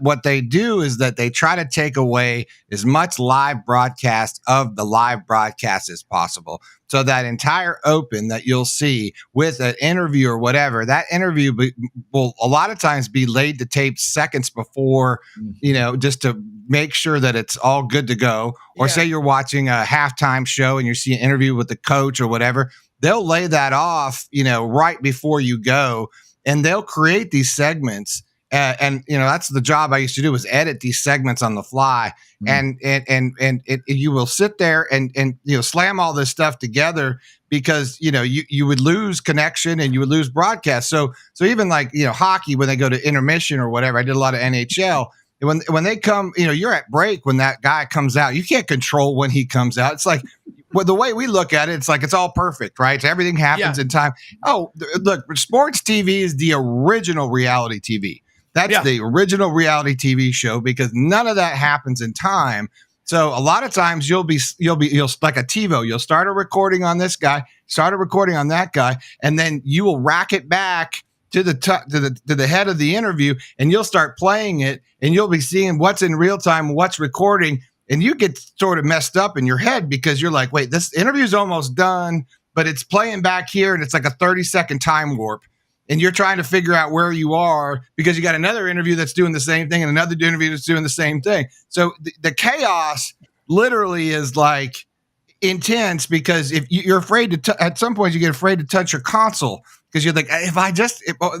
what they do is that they try to take away as much live broadcast of the live broadcast as possible. So that entire open that you'll see with an interview or whatever, that interview will a lot of times be laid to tape seconds before, just to make sure that it's all good to go. Or say you're watching a halftime show and you see an interview with the coach or whatever, they'll lay that off, right before you go. and they'll create these segments. And that's the job I used to do, was edit these segments on the fly. And you will sit there and slam all this stuff together, because you would lose connection and you would lose broadcast. So even like hockey, when they go to intermission or whatever, I did a lot of NHL. When they come, you're at break when that guy comes out. You can't control when he comes out. It's like, well, the way we look at it, it's like it's all perfect, right? So everything happens in time. Oh, look, sports TV is the original reality TV. That's the original reality TV show, because none of that happens in time. So a lot of times you'll like a TiVo, you'll start a recording on this guy, start a recording on that guy, and then you will rack it back to the head of the interview, and you'll start playing it, and you'll be seeing what's in real time, what's recording, and you get sort of messed up in your head, because you're like, wait, this interview's almost done, but it's playing back here, and it's like a 30-second time warp. And you're trying to figure out where you are, because you got another interview that's doing the same thing and another interview that's doing the same thing. So the chaos literally is like intense, because if you're afraid to, at some point you get afraid to touch your console, because you're like, if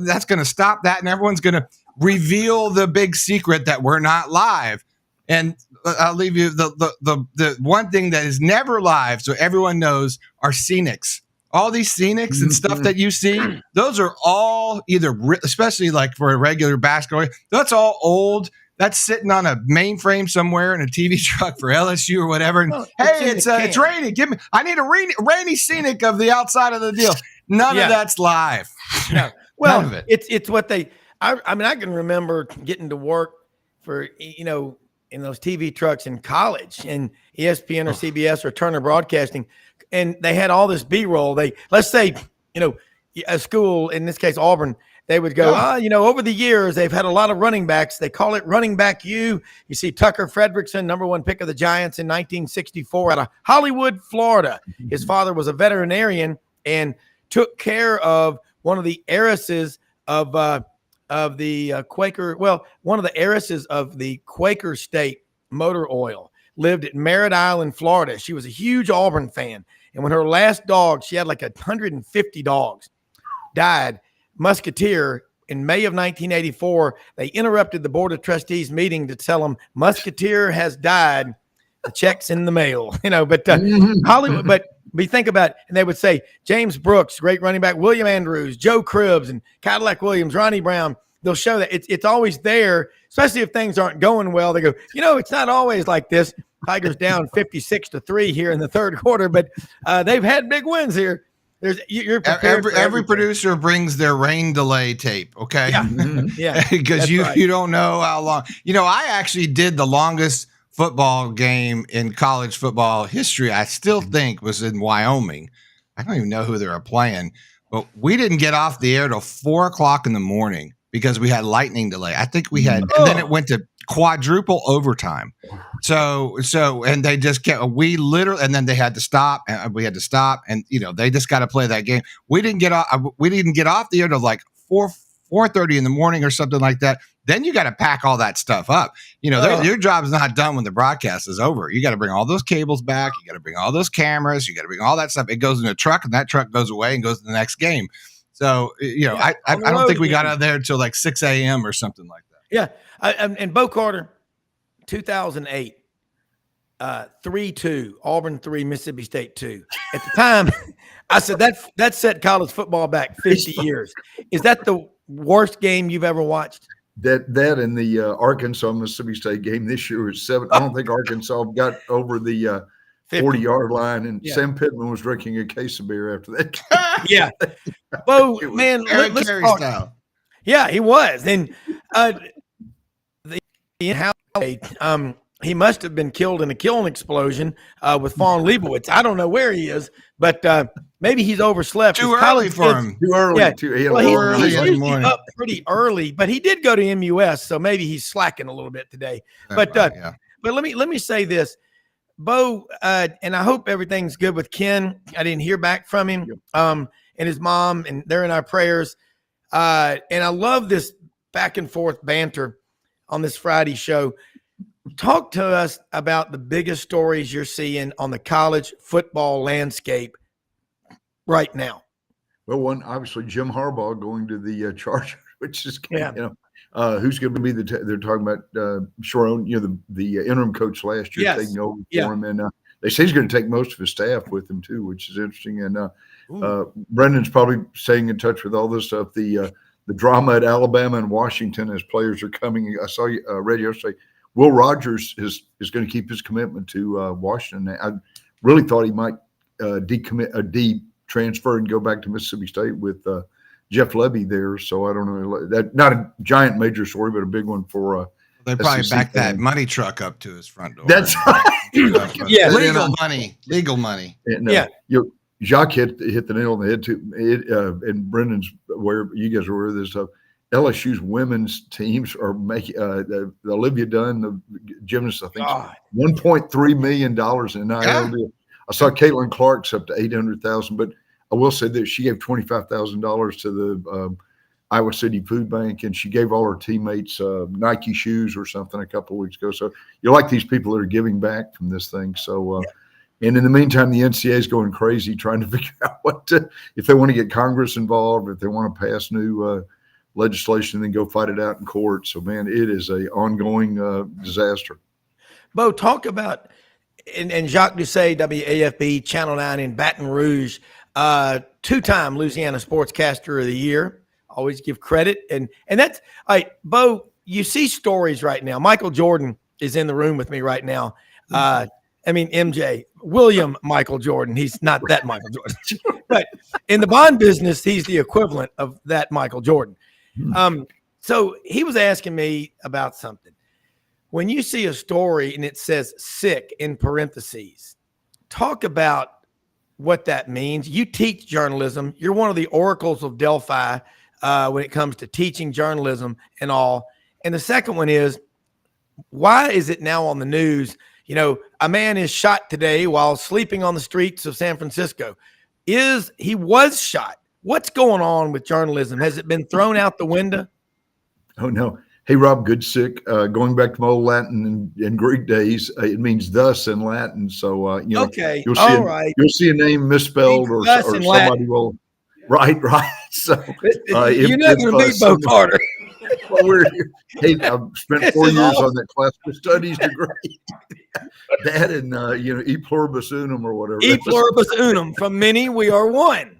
that's going to stop that, and everyone's going to reveal the big secret that we're not live. And I'll leave you the one thing that is never live, so everyone knows, are scenics. All these scenics and stuff that you see, those are all either, especially like for a regular basketball, that's all old. That's sitting on a mainframe somewhere in a TV truck for LSU or whatever. And hey, it's raining. I need a rainy scenic of the outside of the deal. None of that's live. No. Well, none of it. It's what they. I can remember getting to work for in those TV trucks in college, and ESPN or CBS or Turner Broadcasting. And they had all this B-roll. Let's say, a school, in this case, Auburn, they would go, over the years, they've had a lot of running backs. They call it running back U. You see Tucker Frederickson, number 1 pick of the Giants in 1964 out of Hollywood, Florida. His father was a veterinarian and took care of one of the heiresses of the Quaker. Well, one of the heiresses of the Quaker State Motor Oil. Lived at Merritt Island, Florida. She was a huge Auburn fan. And when her last dog, she had like 150 dogs, died, Musketeer, in May of 1984, they interrupted the Board of Trustees meeting to tell them Musketeer has died. The check's in the mail, but Hollywood, but we think about it, and they would say James Brooks, great running back, William Andrews, Joe Cribbs, and Cadillac Williams, Ronnie Brown. They'll show that it's always there, especially if things aren't going well. They go, it's not always like this. Tigers down 56-3 here in the third quarter, but they've had big wins here. You're prepared. Every producer brings their rain delay tape. Okay. Yeah. Because you don't know how long. I actually did the longest football game in college football history. I still think was in Wyoming. I don't even know who they were playing, but we didn't get off the air till 4:00 in the morning, because we had lightning delay. I think we had, and then it went to quadruple overtime. So, and they just kept, and then they had to stop, and we had to stop, and they just got to play that game. We didn't get off the air till like 4:30 in the morning or something like that. Then you got to pack all that stuff up. Your job's not done when the broadcast is over. You got to bring all those cables back. You got to bring all those cameras. You got to bring all that stuff. It goes in a truck, and that truck goes away and goes to the next game. So, I don't think we got out there until like 6 a.m. or something like that. Yeah. And Bo Carter, 2008, 3-2, Auburn 3, Mississippi State 2. At the time, I said that set college football back 50 years. Is that the worst game you've ever watched? That and the Arkansas Mississippi State game this year was 7. I don't think Arkansas got over the 40-yard line, and Sam Pittman was drinking a case of beer after that. Yeah. Well, man, let's talk. Style. Yeah, he was. And he must have been killed in a kiln explosion with Fawn Leibowitz. I don't know where he is, but maybe he's overslept. Too early for him. Too early. Yeah. He's usually up pretty early, but he did go to MUS, so maybe he's slacking a little bit today. But let me say this. Bo, and I hope everything's good with Ken. I didn't hear back from him, and his mom, and they're in our prayers. And I love this back and forth banter on this Friday show. Talk to us about the biggest stories you're seeing on the college football landscape right now. Well, one obviously Jim Harbaugh going to the Chargers, which is Yeah. Who's going to be they're talking about Sharon, the interim coach last year taking over for him, and they say he's going to take most of his staff with him too, which is interesting. And Brendan's probably staying in touch with all this stuff. The drama at Alabama and Washington as players are coming. I saw read yesterday. Will Rogers is going to keep his commitment to Washington. I really thought he might transfer and go back to Mississippi State with Jeff Levy there. So I don't know. That not a giant major story, but a big one for they probably back that money truck up to his front door. That's right. Yeah, legal money. And, Jacques hit the nail on the head too. And Brendan's where you guys are aware of this stuff. LSU's women's teams are making the Olivia Dunn, the gymnast, I think, $1.3 million in NIL deal. I saw Caitlin Clark's up to $800,000, but I will say that she gave $25,000 to the Iowa City Food Bank, and she gave all her teammates Nike shoes or something a couple of weeks ago. So you like these people that are giving back from this thing. So, and in the meantime, the NCAA is going crazy trying to figure out if they want to get Congress involved, if they want to pass new legislation, then go fight it out in court. So, man, it is a ongoing disaster. Bo, talk about and Jacques Doucet, WAFB, Channel 9 in Baton Rouge, two-time Louisiana Sportscaster of the Year. Always give credit. And that's all right, Bo, you see stories right now. Michael Jordan is in the room with me right now. MJ, William Michael Jordan. He's not that Michael Jordan. But in the bond business, he's the equivalent of that Michael Jordan. So he was asking me about something. When you see a story and it says sick in parentheses, talk about what that means. You teach journalism. You're one of the oracles of Delphi when it comes to teaching journalism and all. And the second one is, why is it now on the news? A man is shot today while sleeping on the streets of San Francisco. He was shot. What's going on with journalism? Has it been thrown out the window? Oh, no. Hey, Rob, good sick. Going back to my old Latin and Greek days, it means thus in Latin. So, okay. You'll see a name misspelled or somebody Latin. Will. Right. So, you're not going to beat Bo Carter. Well, I've spent 4 years on that classical studies degree. That and, e pluribus unum or whatever. E pluribus unum. From many, we are one.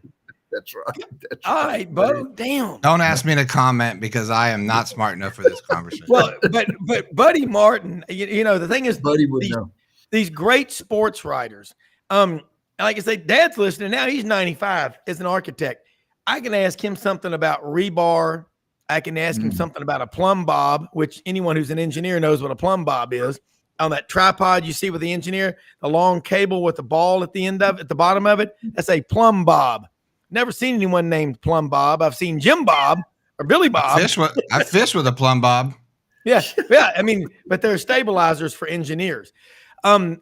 That's right. All right, Bo. Damn. Don't ask me to comment because I am not smart enough for this conversation. Well, but Buddy Martin, the thing is, Buddy would know. These great sports writers. Like I say, Dad's listening now. He's 95 as an architect. I can ask him something about rebar. I can ask him something about a plumb bob, which anyone who's an engineer knows what a plumb bob is. On that tripod you see with the engineer, the long cable with the ball at the bottom of it, that's a plumb bob. Never seen anyone named Plumb Bob. I've seen Jim Bob or Billy Bob. I fish with a plumb bob. Yeah. But they're stabilizers for engineers,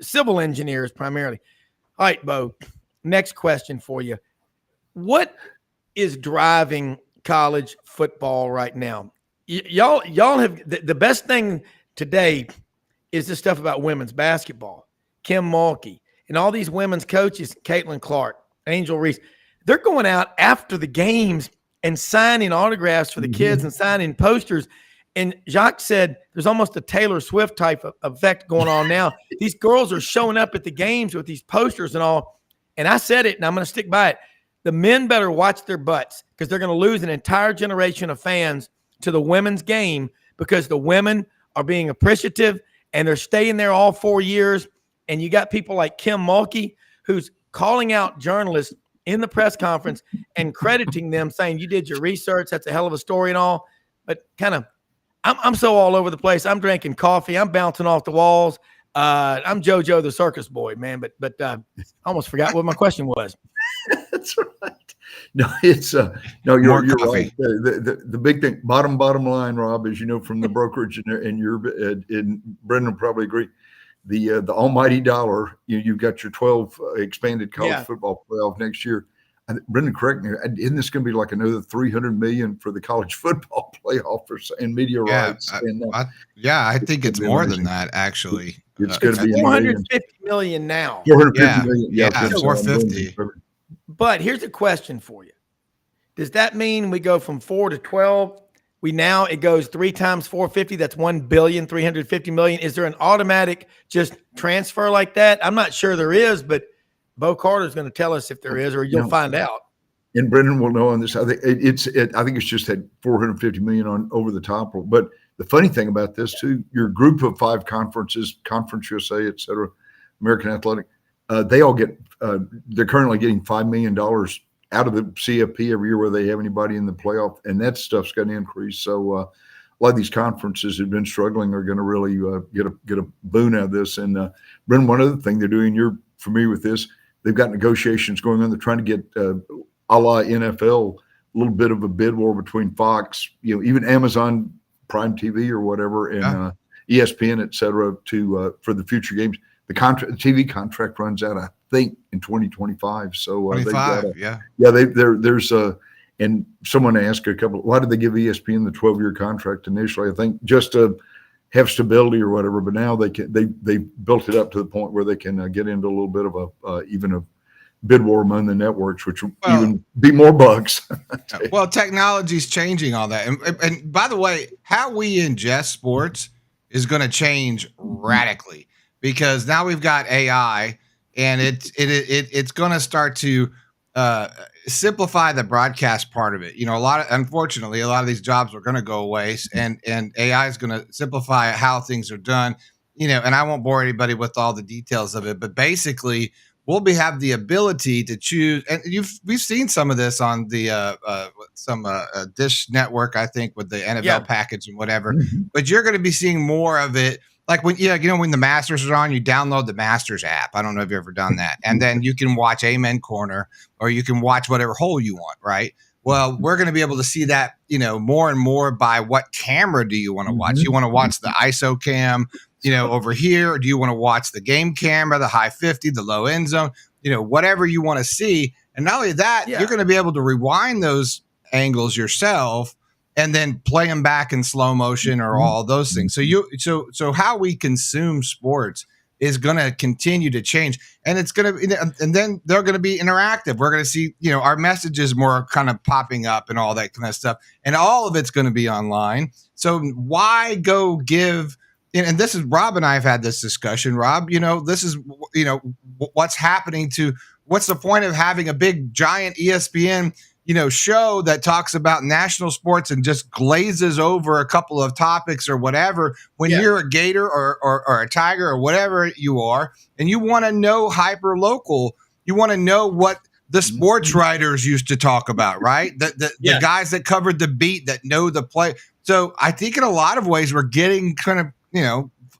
civil engineers primarily. All right, Bo. Next question for you: what is driving college football right now? Y'all have the best thing today is this stuff about women's basketball. Kim Mulkey and all these women's coaches, Caitlin Clark, Angel Reese. They're going out after the games and signing autographs for the kids and signing posters. And Jacques said there's almost a Taylor Swift type of effect going on now. These girls are showing up at the games with these posters and all. And I said it, and I'm going to stick by it. The men better watch their butts because they're going to lose an entire generation of fans to the women's game because the women are being appreciative and they're staying there all 4 years. And you got people like Kim Mulkey who's calling out journalists in the press conference and crediting them, saying you did your research. That's a hell of a story and all. But I'm so all over the place. I'm drinking coffee. I'm bouncing off the walls. I'm JoJo the circus boy, man. But I almost forgot what my question was. That's right. No, it's no. You're right. The big thing, bottom line, Rob, as you know from the brokerage and Brenden will probably agree. The almighty dollar. You've got your 12 expanded college football playoff next year. Brenden, correct me. Isn't this going to be like another $300 million for the college football playoff and media rights? I think it's more than that. Actually, it's going to be $450 million now. $450 million. Yeah, $450. But here's a question for you. Does that mean we go from 4 to 12? It goes 3 times 450. That's 1,350,000,000. Is there an automatic just transfer like that? I'm not sure there is, but Bo Carter's going to tell us if there is, or you'll find out. And Brenden will know on this. I think it's just had 450 million on over the top. But the funny thing about this too, your group of 5 conferences, Conference USA, et cetera, American Athletic, they all get. They're currently getting $5 million out of the CFP every year where they have anybody in the playoff, and that stuff's going to increase. So a lot of these conferences have been struggling are going to really get a boon out of this. And Brenden, one other thing they're doing, you're familiar with this, they've got negotiations going on. They're trying to get a la NFL, a little bit of a bid war between Fox, even Amazon Prime TV or whatever, and ESPN, et cetera, for the future games. The TV contract runs out, I think, in 2025. So 25, there's and someone asked why did they give ESPN the 12-year contract initially? I think just to have stability or whatever. But now they built it up to the point where they can get into a little bit of even a bid war among the networks, which will even be more bucks. Well, technology's changing all that, and by the way, how we ingest sports is going to change radically. Because now we've got AI, and it's going to start to simplify the broadcast part of it. Unfortunately, a lot of these jobs are going to go away, and AI is going to simplify how things are done. And I won't bore anybody with all the details of it, but basically, we'll have the ability to choose. And we've seen some of this on the Dish Network, I think, with the NFL package and whatever. Mm-hmm. But you're going to be seeing more of it. Like when the Masters are on, you download the Masters app. I don't know if you've ever done that. And then you can watch Amen Corner, or you can watch whatever hole you want, right? Well, we're going to be able to see that, more and more by what camera do you want to watch? You want to watch the ISO cam, over here, or do you want to watch the game camera, the high 50, the low end zone, whatever you want to see. And not only that, you're going to be able to rewind those angles yourself and then play them back in slow motion or all those things. So how we consume sports is going to continue to change, and it's going to, and then they're going to be interactive. We're going to see, our messages more kind of popping up and all that kind of stuff, and all of it's going to be online. So why go give? And this is Rob and I have had this discussion. Rob, this is, what's happening to. What's the point of having a big giant ESPN? Show that talks about national sports and just glazes over a couple of topics or whatever when you're a Gator or a Tiger or whatever you are, and you want to know hyper local, you want to know what the sports writers used to talk about, right? The guys that covered the beat that know the play. So I think in a lot of ways we're getting kind of,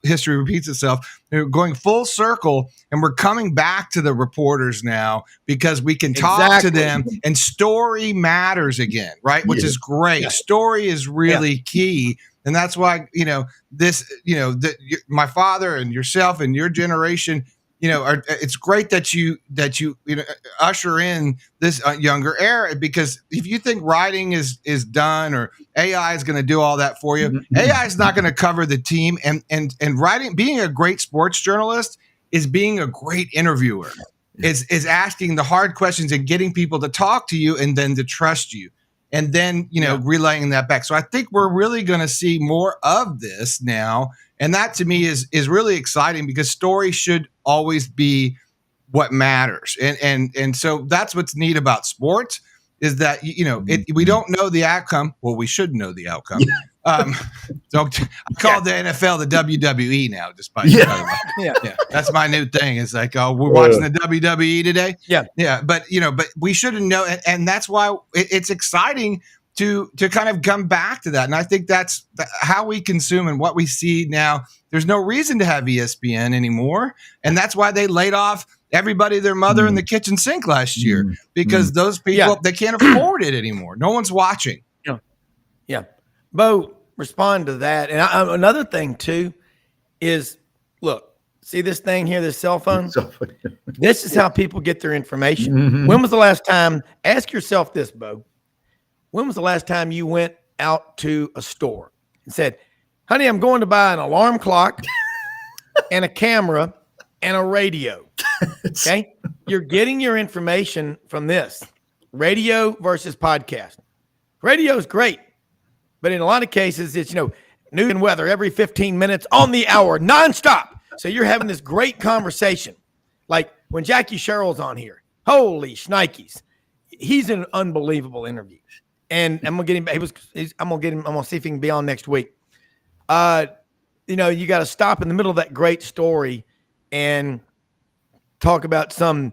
history repeats itself. We're going full circle, and we're coming back to the reporters now because we can talk to them, and story matters again, right? Which is great. Yeah. Story is really key. And that's why, my father and yourself and your generation, it's great that you usher in this younger era, because if you think writing is done or AI is going to do all that for you, AI is not going to cover the team. And writing, being a great sports journalist is being a great interviewer, is asking the hard questions and getting people to talk to you and then to trust you. And then, relaying that back. So I think we're really going to see more of this now. And that to me is really exciting, because story should always be what matters. And so that's what's neat about sports, is that, we don't know the outcome. Well, we should know the outcome. So I call the NFL the WWE now, despite that's my new thing. It's like, oh, we're watching the WWE today. Yeah. But we shouldn't know. And that's why it's exciting to kind of come back to that. And I think that's how we consume and what we see now. There's no reason to have ESPN anymore. And that's why they laid off everybody, their mother in the kitchen sink last year, because those people, they can't afford it anymore. No one's watching. Yeah. Bo, respond to that. And another thing too is, look, see this thing here, this cell phone? This is how people get their information. When was the last time, ask yourself this, Bo, when was the last time you went out to a store and said, honey, I'm going to buy an alarm clock and a camera and a radio? Okay. You're getting your information from this. radio versus podcast. Radio is great, but in a lot of cases, it's, news and weather every 15 minutes on the hour, nonstop. So you're having this great conversation. Like when Jackie Sherrill's on here, holy shnikes. He's an unbelievable interview. And I'm going to get him. I'm going to see if he can be on next week. You got to stop in the middle of that great story and talk about some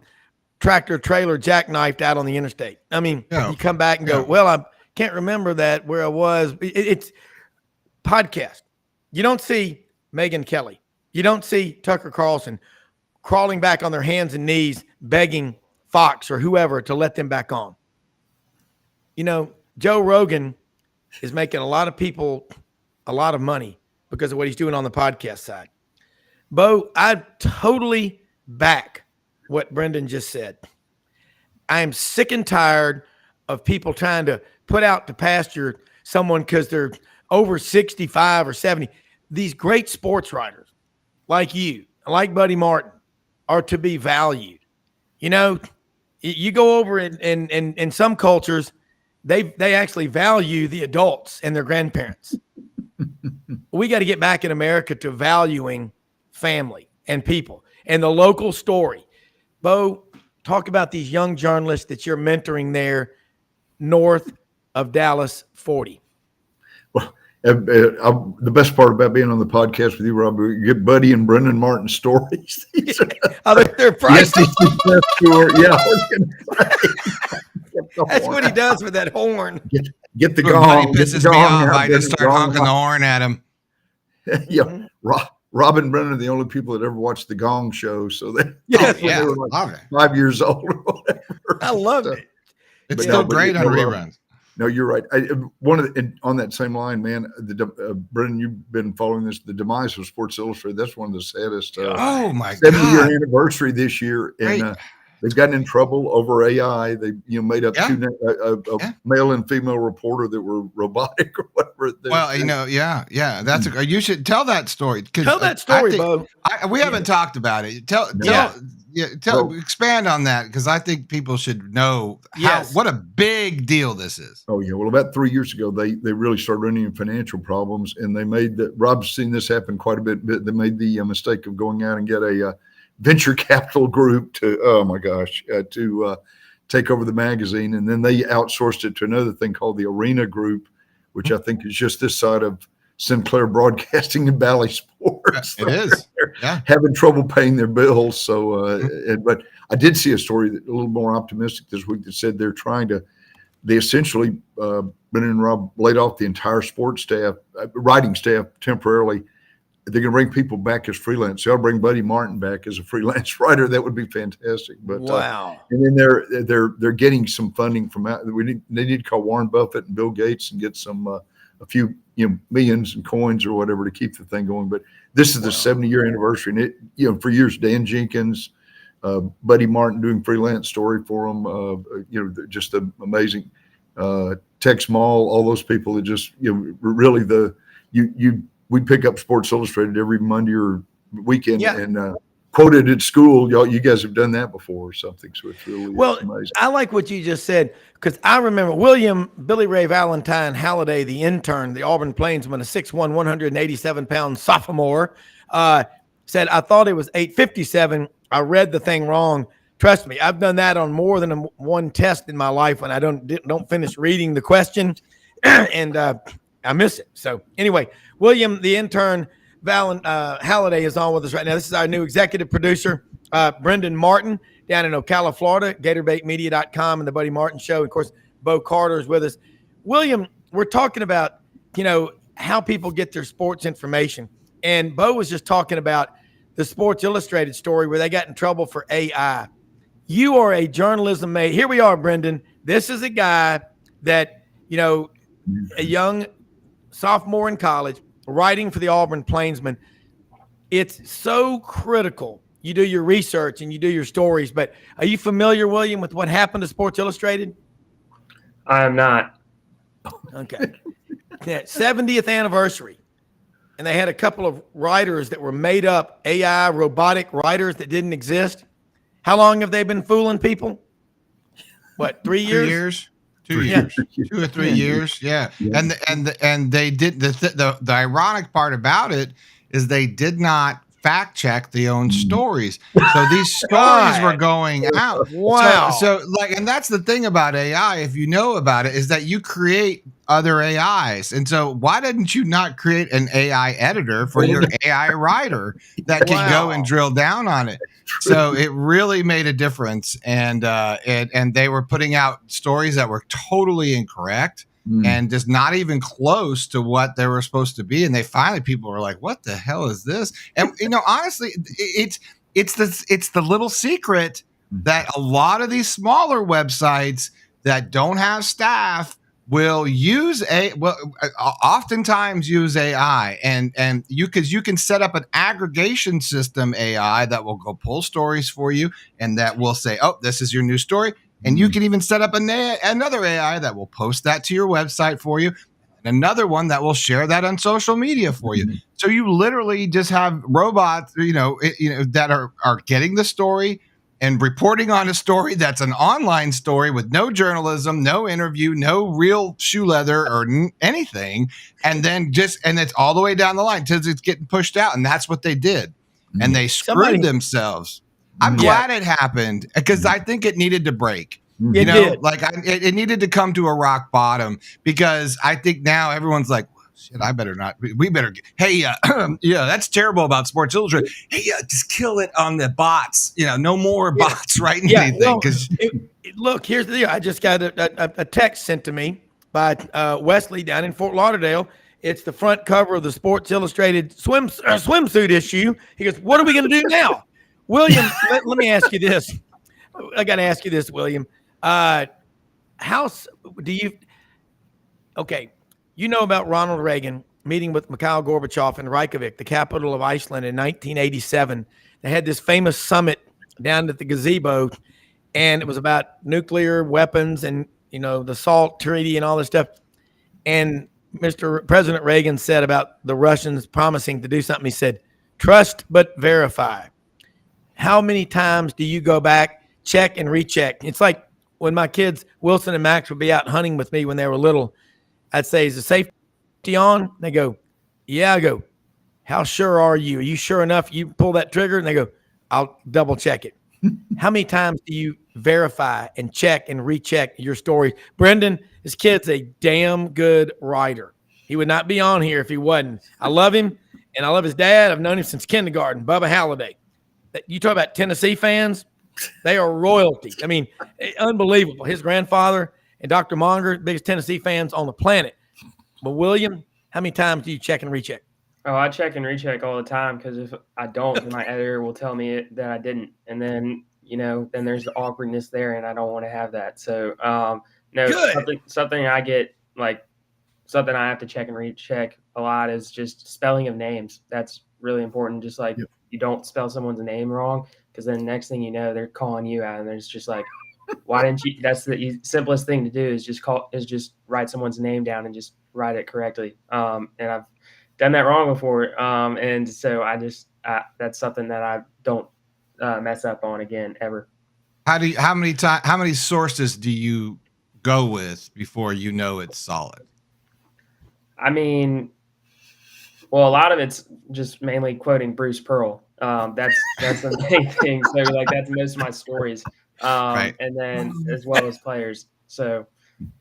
tractor trailer jackknifed out on the interstate. I mean, you come back and go, well, I can't remember that where I was. It's podcast. You don't see Megyn Kelly. You don't see Tucker Carlson crawling back on their hands and knees, begging Fox or whoever to let them back on. Joe Rogan is making a lot of people a lot of money because of what he's doing on the podcast side. Bo, I totally back what Brenden just said. I am sick and tired of people trying to put out to pasture someone because they're over 65 or 70. These great sports writers like you, like Buddy Martin, are to be valued. You go over in some cultures, they actually value the adults and their grandparents. We got to get back in America to valuing family and people and the local story. Bo, talk about these young journalists that you're mentoring there north of Dallas 40. Well, the best part about being on the podcast with you, Rob, you get Buddy and Brenden Martin stories. They're priceless. That's what he does with that horn. Get the gong. He pisses me off. I just start honking the horn at him. Yeah, Rob and Brenden are the only people that ever watched the Gong Show. So they were like 5 years old or whatever. I love it. It's still great on reruns. No, you're right. On that same line, man. Brenden, you've been following this. The demise of Sports Illustrated. That's one of the saddest. Oh my 70-year anniversary this year, and they've gotten in trouble over AI. They made up a male and female reporter that were robotic or whatever. Well, that's you should tell that story. Tell that story, Bo. We haven't talked about it. Expand on that, because I think people should know what a big deal this is. Oh yeah, well, about 3 years ago, they really started running into financial problems, and they made that. Rob's seen this happen quite a bit. They made the mistake of going out and get a venture capital group to take over the magazine, and then they outsourced it to another thing called the Arena Group, which I think is just this side of Sinclair Broadcasting and Bally Sports. It is. Having trouble paying their bills. So, but I did see a story that a little more optimistic this week that said they essentially, Brenden and Rob laid off the entire sports staff, writing staff temporarily. They're going to bring people back as freelance. So I'll bring Buddy Martin back as a freelance writer. That would be fantastic. But wow. And then they're getting some funding from out. They need to call Warren Buffett and Bill Gates and get some a few millions and coins or whatever to keep the thing going. But this is the 70-year anniversary, and for years Dan Jenkins, Buddy Martin doing freelance story for them. Just amazing. Tex Mall, all those people that just really we'd pick up Sports Illustrated every Monday or weekend and quoted at school. You guys have done that before or something. So it's really amazing. I like what you just said, because I remember Billy Ray Valentine Halliday, the intern, the Auburn Plainsman, a 6'1", 187-pound sophomore, said, I thought it was 857. I read the thing wrong. Trust me, I've done that on more than one test in my life when I don't finish reading the question and I miss it. So anyway, William, the intern, Halliday is on with us right now. This is our new executive producer, Brenden Martin, down in Ocala, Florida, GatorbaitMedia.com and the Buddy Martin Show. Of course, Bo Carter is with us. William, we're talking about, how people get their sports information. And Bo was just talking about the Sports Illustrated story where they got in trouble for AI. You are a journalism mate. Here we are, Brenden. This is a guy that, a young sophomore in college, writing for the Auburn Plainsman. It's so critical. You do your research and you do your stories, but are you familiar, William, with what happened to Sports Illustrated? I am not. Okay. 70th anniversary. And they had a couple of writers that were made up, AI, robotic writers that didn't exist. How long have they been fooling people? what, 3 2 years? years. 2 Yeah. years, 2 or 3 years, yeah. Yeah. And they did the ironic part about it is they did not fact check the own stories. So these stories were God. going out. Wow. So like, and that's the thing about AI, if you know about it, is that you create other AIs. And so why didn't you not create an AI editor for your AI writer that can go and drill down on it? So it really made a difference, and they were putting out stories that were totally incorrect and just not even close to what they were supposed to be. And people were like, "What the hell is this?" And honestly, it's the little secret that a lot of these smaller websites that don't have staff will oftentimes use AI, and you can set up an aggregation system AI that will go pull stories for you, and that will say, oh, this is your new story. And you can even set up another AI that will post that to your website for you, and another one that will share that on social media for you. So you literally just have robots, that are getting the story and reporting on a story that's an online story with no journalism, no interview, no real shoe leather or anything. And then and it's all the way down the line until it's getting pushed out. And that's what they did. And they screwed themselves. I'm glad it happened because I think it needed to break. It did. Like it needed to come to a rock bottom, because I think now everyone's like, shit, I better not. We better. Hey, that's terrible about Sports Illustrated. Hey, just kill it on the bots. No more bots writing anything. Because look, here's the deal. I just got a text sent to me by Wesley down in Fort Lauderdale. It's the front cover of the Sports Illustrated swimsuit issue. He goes, "What are we going to do now, William?" let me ask you this. I got to ask you this, William. How do you? Okay. You know about Ronald Reagan meeting with Mikhail Gorbachev in Reykjavik, the capital of Iceland, in 1987. They had this famous summit down at the gazebo, and it was about nuclear weapons and, the SALT treaty and all this stuff. And Mr. President Reagan said about the Russians promising to do something. He said, "Trust but verify." How many times do you go back, check and recheck? It's like when my kids, Wilson and Max, would be out hunting with me when they were little. I'd say, "Is the safety on?" They go, "Yeah." I go, "How sure are you? Are you sure enough you pull that trigger?" And they go, "I'll double check it." How many times do you verify and check and recheck your story? Brenden, this kid's a damn good writer. He would not be on here if he wasn't. I love him, and I love his dad. I've known him since kindergarten, Bubba Halliday. You talk about Tennessee fans, they are royalty. I mean, unbelievable. His grandfather and Dr. Monger, biggest Tennessee fans on the planet. But William, how many times do you check and recheck? Oh, I check and recheck all the time, because if I don't, then my editor will tell me that I didn't. And then, then there's the awkwardness there, and I don't want to have that. So, something I get, like, something I have to check and recheck a lot is just spelling of names. That's really important. Just like you don't spell someone's name wrong, because then next thing you know, they're calling you out, and there's just like, why didn't you? That's the simplest thing to do is just write someone's name down and just write it correctly. And I've done that wrong before. And so that's something that I don't mess up on again, ever. how many sources do you go with before it's solid? I mean, well, a lot of it's just mainly quoting Bruce Pearl. That's the main thing. So like that's most of my stories. Right. And then as well as players. So,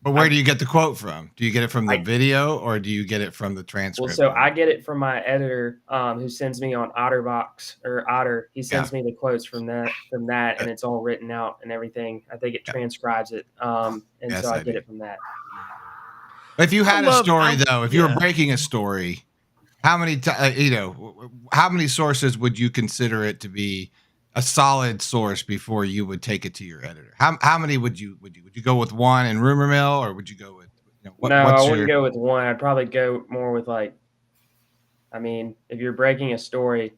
but where do you get the quote from? Do you get it from the video, or do you get it from the transcript? Well, so I get it from my editor, who sends me on Otterbox or Otter. He sends me the quotes from that, and it's all written out and everything. I think it transcribes it. And so I get it from that. If you had a story, though, if you were breaking a story, how many how many sources would you consider it to be a solid source before you would take it to your editor? How many would you go with one in rumor mill, or would you go with I wouldn't go with one. I'd probably go more with if you're breaking a story,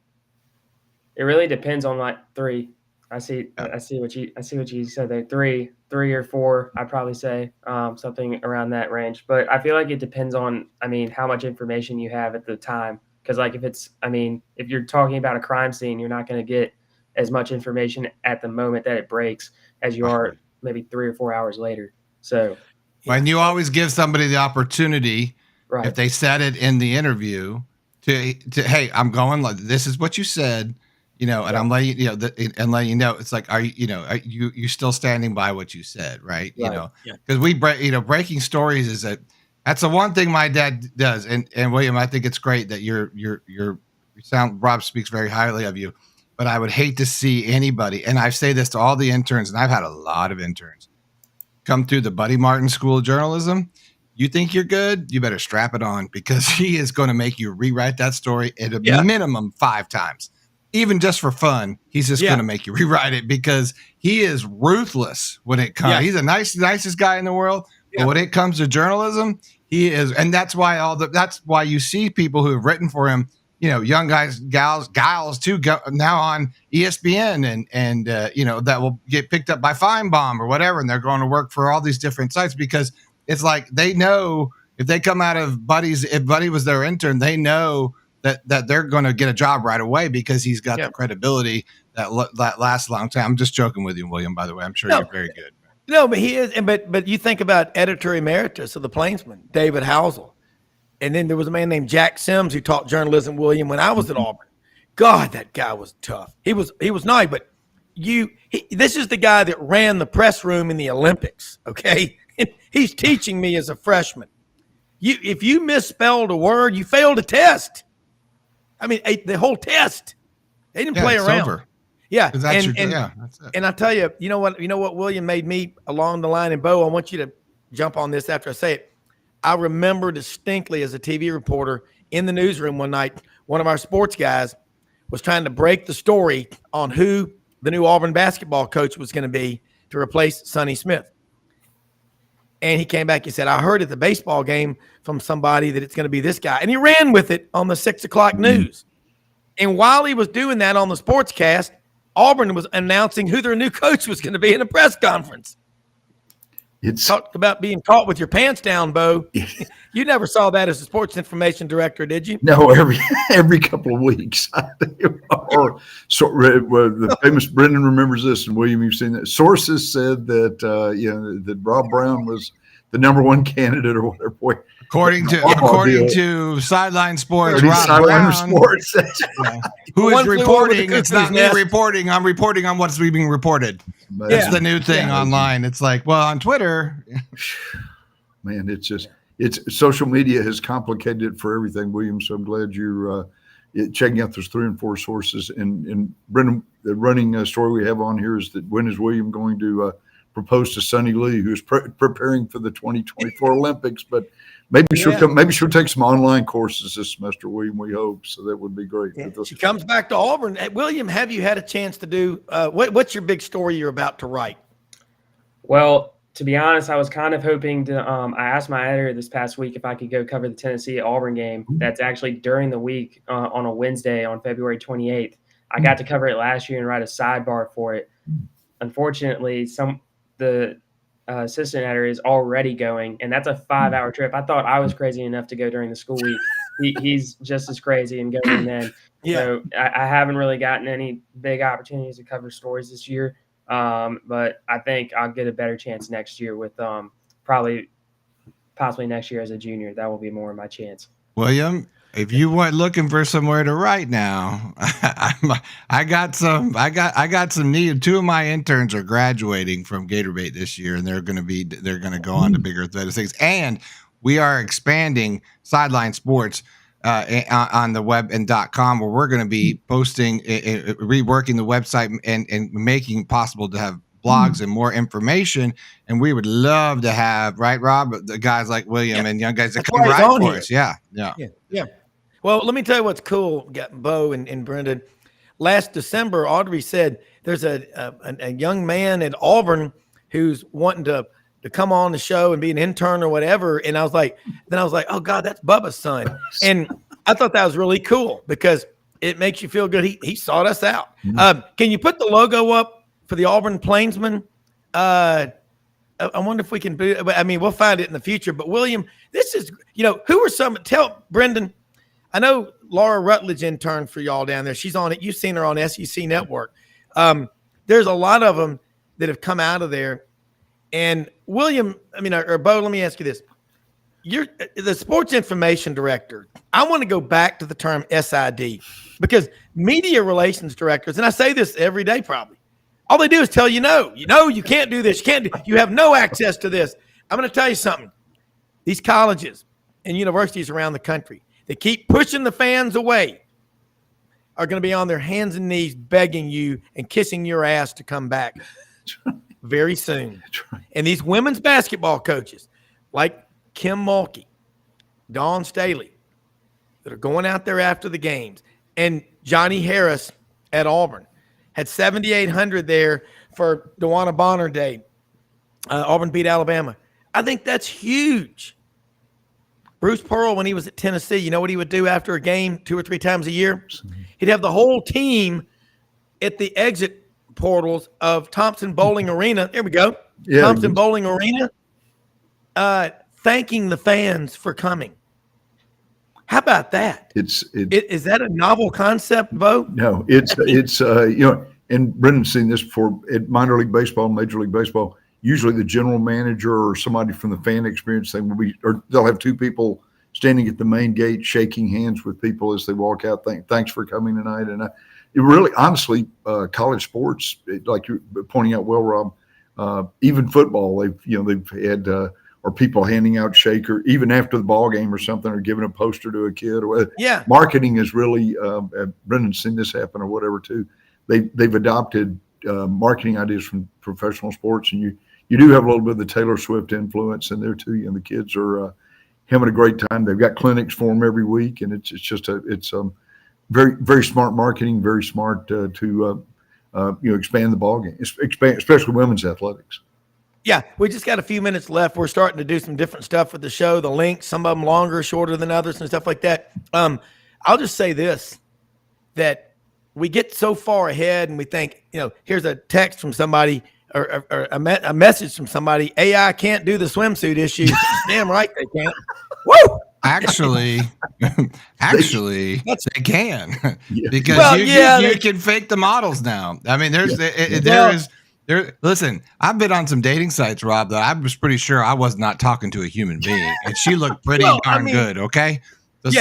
it really depends on like three. I see what you said there. Three or four, I'd probably say, something around that range. But I feel like it depends on, how much information you have at the time. Because like if you're talking about a crime scene, you're not going to get as much information at the moment that it breaks as you are maybe 3 or 4 hours later. So when you always give somebody the opportunity, right. if they said it in the interview, to hey, I'm going. This is what you said, and I'm letting and letting you know. It's like, are you still standing by what you said, right? Right. Because we breaking stories is that's the one thing my dad does. And William, I think it's great that Rob speaks very highly of you, but I would hate to see anybody, and I say this to all the interns, and I've had a lot of interns come through the Buddy Martin School of Journalism. You think you're good? You better strap it on, because he is going to make you rewrite that story at a minimum 5 times. Even just for fun, he's just going to make you rewrite it, because he is ruthless when it comes. He's the nicest guy in the world, but when it comes to journalism, he is. And that's why that's why you see people who have written for him, young guys, gals too, go now on ESPN and that will get picked up by Feinbaum or whatever. And they're going to work for all these different sites, because it's like, they know if they come out of if Buddy was their intern, they know that they're going to get a job right away, because he's got the credibility that lasts a long time. I'm just joking with you, William, by the way. I'm sure you're very good. No, but he is. But you think about editor emeritus of the Plainsman, David Housel. And then there was a man named Jack Sims who taught journalism, William, when I was at Auburn. God, that guy was tough. He was nice, but this is the guy that ran the press room in the Olympics, okay? He's teaching me as a freshman. If you misspelled a word, you failed a test. I mean, the whole test. They didn't play around. Over. Yeah. That's it. And I tell you, you know what William made me along the line, and Bo, I want you to jump on this after I say it. I remember distinctly as a TV reporter in the newsroom one night, one of our sports guys was trying to break the story on who the new Auburn basketball coach was going to be to replace Sonny Smith. And he came back and said, I heard at the baseball game from somebody that it's going to be this guy. And he ran with it on the 6 o'clock news. And while he was doing that on the sportscast, Auburn was announcing who their new coach was going to be in a press conference. Talk about being caught with your pants down, Bo. You never saw that as a sports information director, did you? No, every couple of weeks. The famous Brenden remembers this, and William, you've seen that. Sources said that that Rob Browne was the number 1 candidate or whatever. Boy, according to Sideline Sports, Rob Sideline Browne, Sports, who is reporting. It's not me reporting. I'm reporting on what's being reported. That's the new thing online. It's like, well, on Twitter. Man, it's social media has complicated it for everything, William. So I'm glad you're checking out those 3 and 4 sources. And Brenden, the running story we have on here is that when is William going to propose to Sonny Lee, who's preparing for the 2024 Olympics? But maybe she'll come. Maybe she'll take some online courses this semester, William. We hope so. That would be great. Yeah. She comes back to Auburn. William, have you had a chance to do what's your big story you're about to write? Well, to be honest, I was kind of hoping to. I asked my editor this past week if I could go cover the Tennessee-Auburn game. That's actually during the week on a Wednesday on February 28th. I got to cover it last year and write a sidebar for it. Unfortunately, the assistant editor is already going, and that's a 5-hour trip. I thought I was crazy enough to go during the school week. He's just as crazy and going then. Yeah. So I haven't really gotten any big opportunities to cover stories this year. But I think I'll get a better chance next year with possibly next year as a junior. That will be more of my chance. William, if you weren't looking for somewhere to write now, I got some need. 2 of my interns are graduating from Gatorbait this year, and they're going to go on to bigger things. And we are expanding Sideline Sports on the web and .com, where we're going to be posting, reworking the website and making it possible to have blogs and more information. And we would love to have, right, Rob, the guys like William and young guys that come right for us. Yeah. Well, let me tell you what's cool, Bo and Brenden. Last December, Audrey said there's a young man at Auburn who's wanting to come on the show and be an intern or whatever. And I was like, oh God, that's Bubba's son. And I thought that was really cool because it makes you feel good. He sought us out. Can you put the logo up for the Auburn Plainsman? I wonder if we can do it. I mean, we'll find it in the future. But William, this is, who are some? Tell Brenden. I know Laura Rutledge interned for y'all down there. She's on it. You've seen her on SEC Network. There's a lot of them that have come out of there. And William, or Bo, let me ask you this. You're the sports information director. I want to go back to the term SID because media relations directors, and I say this every day probably, all they do is tell you no. You can't do this. You have no access to this. I'm going to tell you something. These colleges and universities around the country that keep pushing the fans away are going to be on their hands and knees begging you and kissing your ass to come back very soon. And these women's basketball coaches like Kim Mulkey, Dawn Staley, that are going out there after the games, and Johnny Harris at Auburn had 7,800 there for DeWanna Bonner Day. Auburn beat Alabama. I think that's huge. Bruce Pearl, when he was at Tennessee, you know what he would do after a game 2 or 3 times a year? He'd have the whole team at the exit portals of Thompson Bowling Arena. There we go. Yeah, Thompson Bowling Arena. Thanking the fans for coming. How about that? Is that a novel concept, Bo? No, it's and Brendan's seen this before at minor league baseball, Major League Baseball. Usually the general manager or somebody from the fan experience thing will be, or they'll have 2 people standing at the main gate shaking hands with people as they walk out. Thanks for coming tonight. And it really, honestly, college sports, like you're pointing out, well, Rob, even football, they've had or people handing out shaker even after the ball game or something, or giving a poster to a kid. Or yeah, marketing is really. Brendan's seen this happen or whatever too. They've adopted marketing ideas from professional sports, and you do have a little bit of the Taylor Swift influence in there too. The kids are having a great time. They've got clinics for them every week, and it's just very, very smart marketing, very smart to expand the ball game, especially women's athletics. Yeah, we just got a few minutes left. We're starting to do some different stuff with the show, the links, some of them longer, shorter than others and stuff like that. I'll just say this, that we get so far ahead and we think, here's a text from somebody or a message from somebody. AI can't do the swimsuit issue. Damn right they can't. Woo! Actually, they can because you can fake the models now. I mean, listen, I've been on some dating sites, Rob, that I was pretty sure I was not talking to a human being, and she looked pretty darn good. Okay, but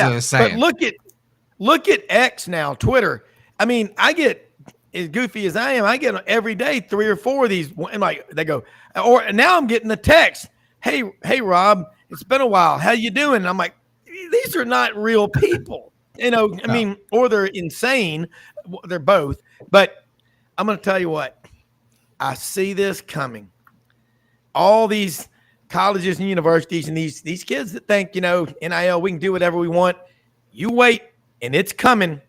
look at X now, Twitter. I mean, I get, as goofy as I am, I get every day 3 or 4 of these, and they go, or now I'm getting the text, hey Rob, it's been a while, how you doing? And I'm like, these are not real people, I mean, or they're insane. They're both. But I'm going to tell you what, I see this coming. All these colleges and universities and these kids that think, NIL, we can do whatever we want. You wait, and it's coming.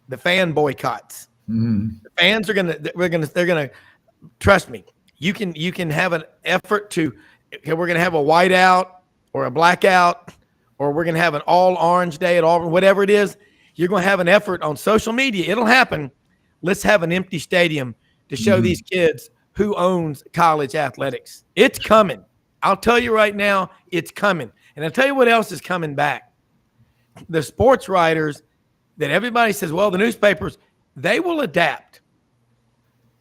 The fan boycotts. Mm-hmm. The fans are they're gonna trust me. You can have an effort to, okay, we're gonna have a whiteout or a blackout, or we're gonna have an all orange day at Auburn, whatever it is. You're gonna have an effort on social media. It'll happen. Let's have an empty stadium to show these kids who owns college athletics. It's coming. I'll tell you right now, it's coming. And I'll tell you what else is coming back. The sports writers that everybody says, well, the newspapers, they will adapt.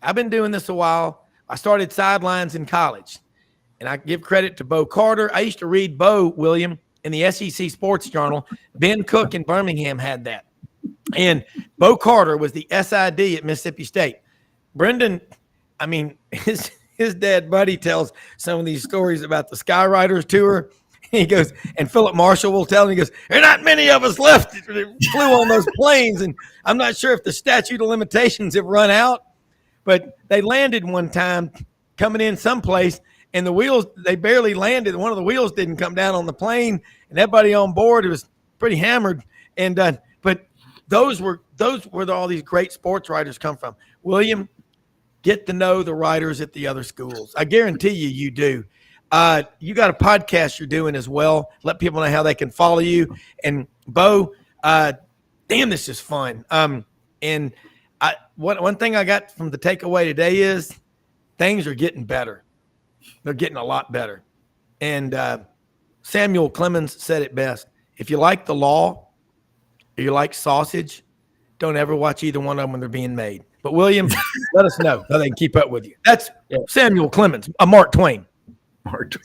I've been doing this a while. I started Sidelines in college, and I give credit to Bo Carter. I used to read Bo, William, in the SEC Sports Journal. Ben Cook in Birmingham had that. And Bo Carter was the SID at Mississippi State. Brenden, I mean, his dad buddy tells some of these stories about the Skywriters tour. He goes, and Philip Marshall will tell him, he goes, there are not many of us left that flew on those planes. And I'm not sure if the statute of limitations have run out, but they landed one time coming in someplace, and the wheels, they barely landed. One of the wheels didn't come down on the plane, and everybody on board was pretty hammered. And but those were all these great sports writers come from. William, get to know the writers at the other schools. I guarantee you do. You got a podcast you're doing as well. Let people know how they can follow you. And Bo, damn, this is fun. And one thing I got from the takeaway today is things are getting better. They're getting a lot better. And Samuel Clemens said it best. If you like the law or you like sausage, don't ever watch either one of them when they're being made. But William, let us know how they can keep up with you. That's Samuel Clemens, a Mark Twain.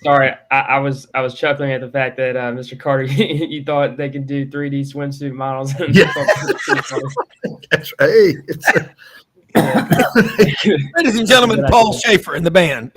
Sorry, I was chuckling at the fact that Mr. Carter, you thought they could do 3D swimsuit models. Yeah. Ladies and gentlemen, Paul Schaefer in the band.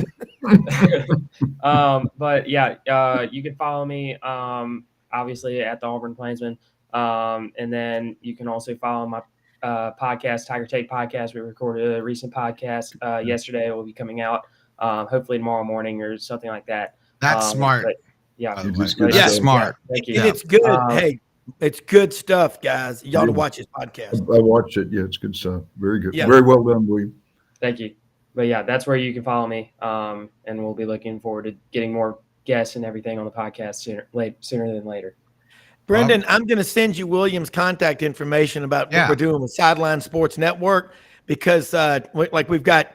But yeah, you can follow me obviously at the Auburn Plainsman, and then you can also follow my podcast, Tiger Tape Podcast. We recorded a recent podcast yesterday. It will be coming out hopefully tomorrow morning or something like that. That's smart. But, yeah, that's smart. Yeah, thank you. And it's good. Hey, it's good stuff, guys. Y'all to watch his podcast. I watched it. Yeah, it's good stuff. Very good. Yeah. Very well done, William. Thank you. But yeah, that's where you can follow me. And we'll be looking forward to getting more guests and everything on the podcast sooner than later. Brenden, I'm going to send you William's contact information about what we're doing with Sidelines Sports Network, because like we've got,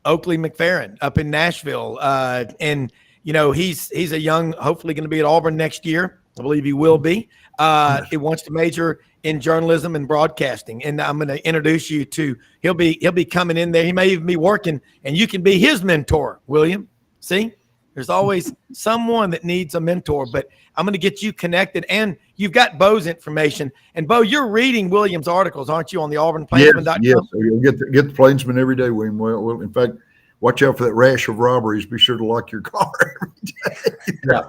Oakley McFerrin up in Nashville. And, he's a young, hopefully going to be at Auburn next year. I believe he will be. He wants to major in journalism and broadcasting. And I'm going to introduce you to, he'll be coming in there. He may even be working, and you can be his mentor, William. See? There's always someone that needs a mentor, but I'm going to get you connected, and you've got Bo's information. And Bo, you're reading William's articles, aren't you, on the AuburnPlainsman.com? Yes. You'll get the Plainsman every day, William. Well, in fact, watch out for that rash of robberies. Be sure to lock your car every day. Yeah.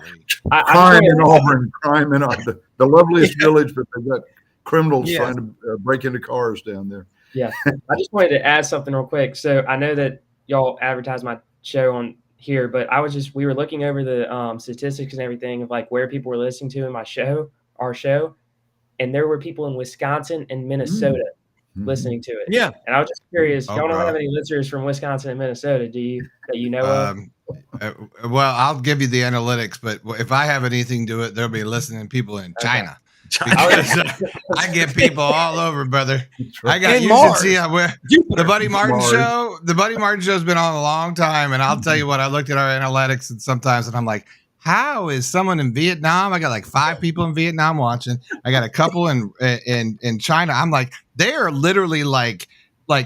Crime in Auburn, the loveliest village, but they've got criminals trying to break into cars down there. Yeah. I just wanted to add something real quick. So I know that y'all advertise my show on here, but we were looking over the statistics and everything of like where people were listening to in our show, and there were people in Wisconsin and Minnesota listening to it. Yeah. And I was just curious, y'all don't have any listeners from Wisconsin and Minnesota, do you, that you know of? Well, I'll give you the analytics, but if I have anything to it, there'll be listening people in China. Because I get people all over, brother. I got you should see the Buddy Martin show. The Buddy Martin show's been on a long time, and I'll tell you what, I looked at our analytics and sometimes, and I'm like, how is someone in Vietnam? I got like 5 people in Vietnam watching. I got a couple in China. I'm like, they are literally like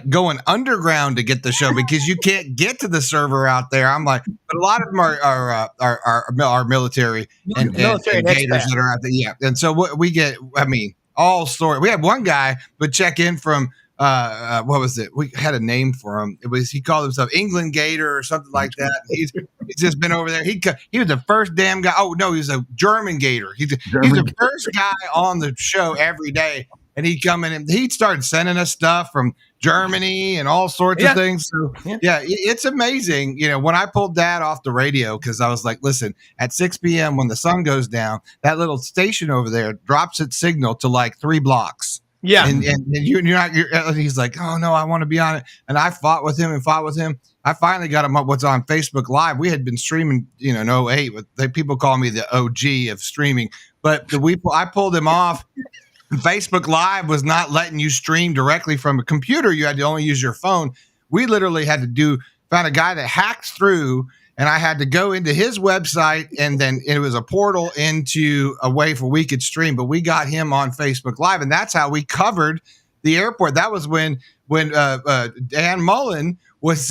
going underground to get the show because you can't get to the server out there. I'm like, but a lot of them are military and gators that are out there. Yeah. And so what we get, all story. We had one guy would check in from, what was it? We had a name for him. He called himself England Gator or something like that. He's just been over there. He was the first damn guy. Oh no, he was a German Gator. He's the first guy on the show every day. And he'd come in and he'd start sending us stuff from Germany and all sorts of things. So it's amazing. When I pulled Dad off the radio, because I was like, listen, at 6 p.m. when the sun goes down, that little station over there drops its signal to like 3 blocks. Yeah. And he's like, oh no, I want to be on it. And I fought with him. I finally got him up what's on Facebook Live. We had been streaming, in 2008. People call me the OG of streaming, but I pulled him off. Facebook Live was not letting you stream directly from a computer. You had to only use your phone. We literally had to found a guy that hacked through, and I had to go into his website, and then it was a portal into a way for we could stream. But we got him on Facebook Live, and that's how we covered the airport. That was when Dan Mullen was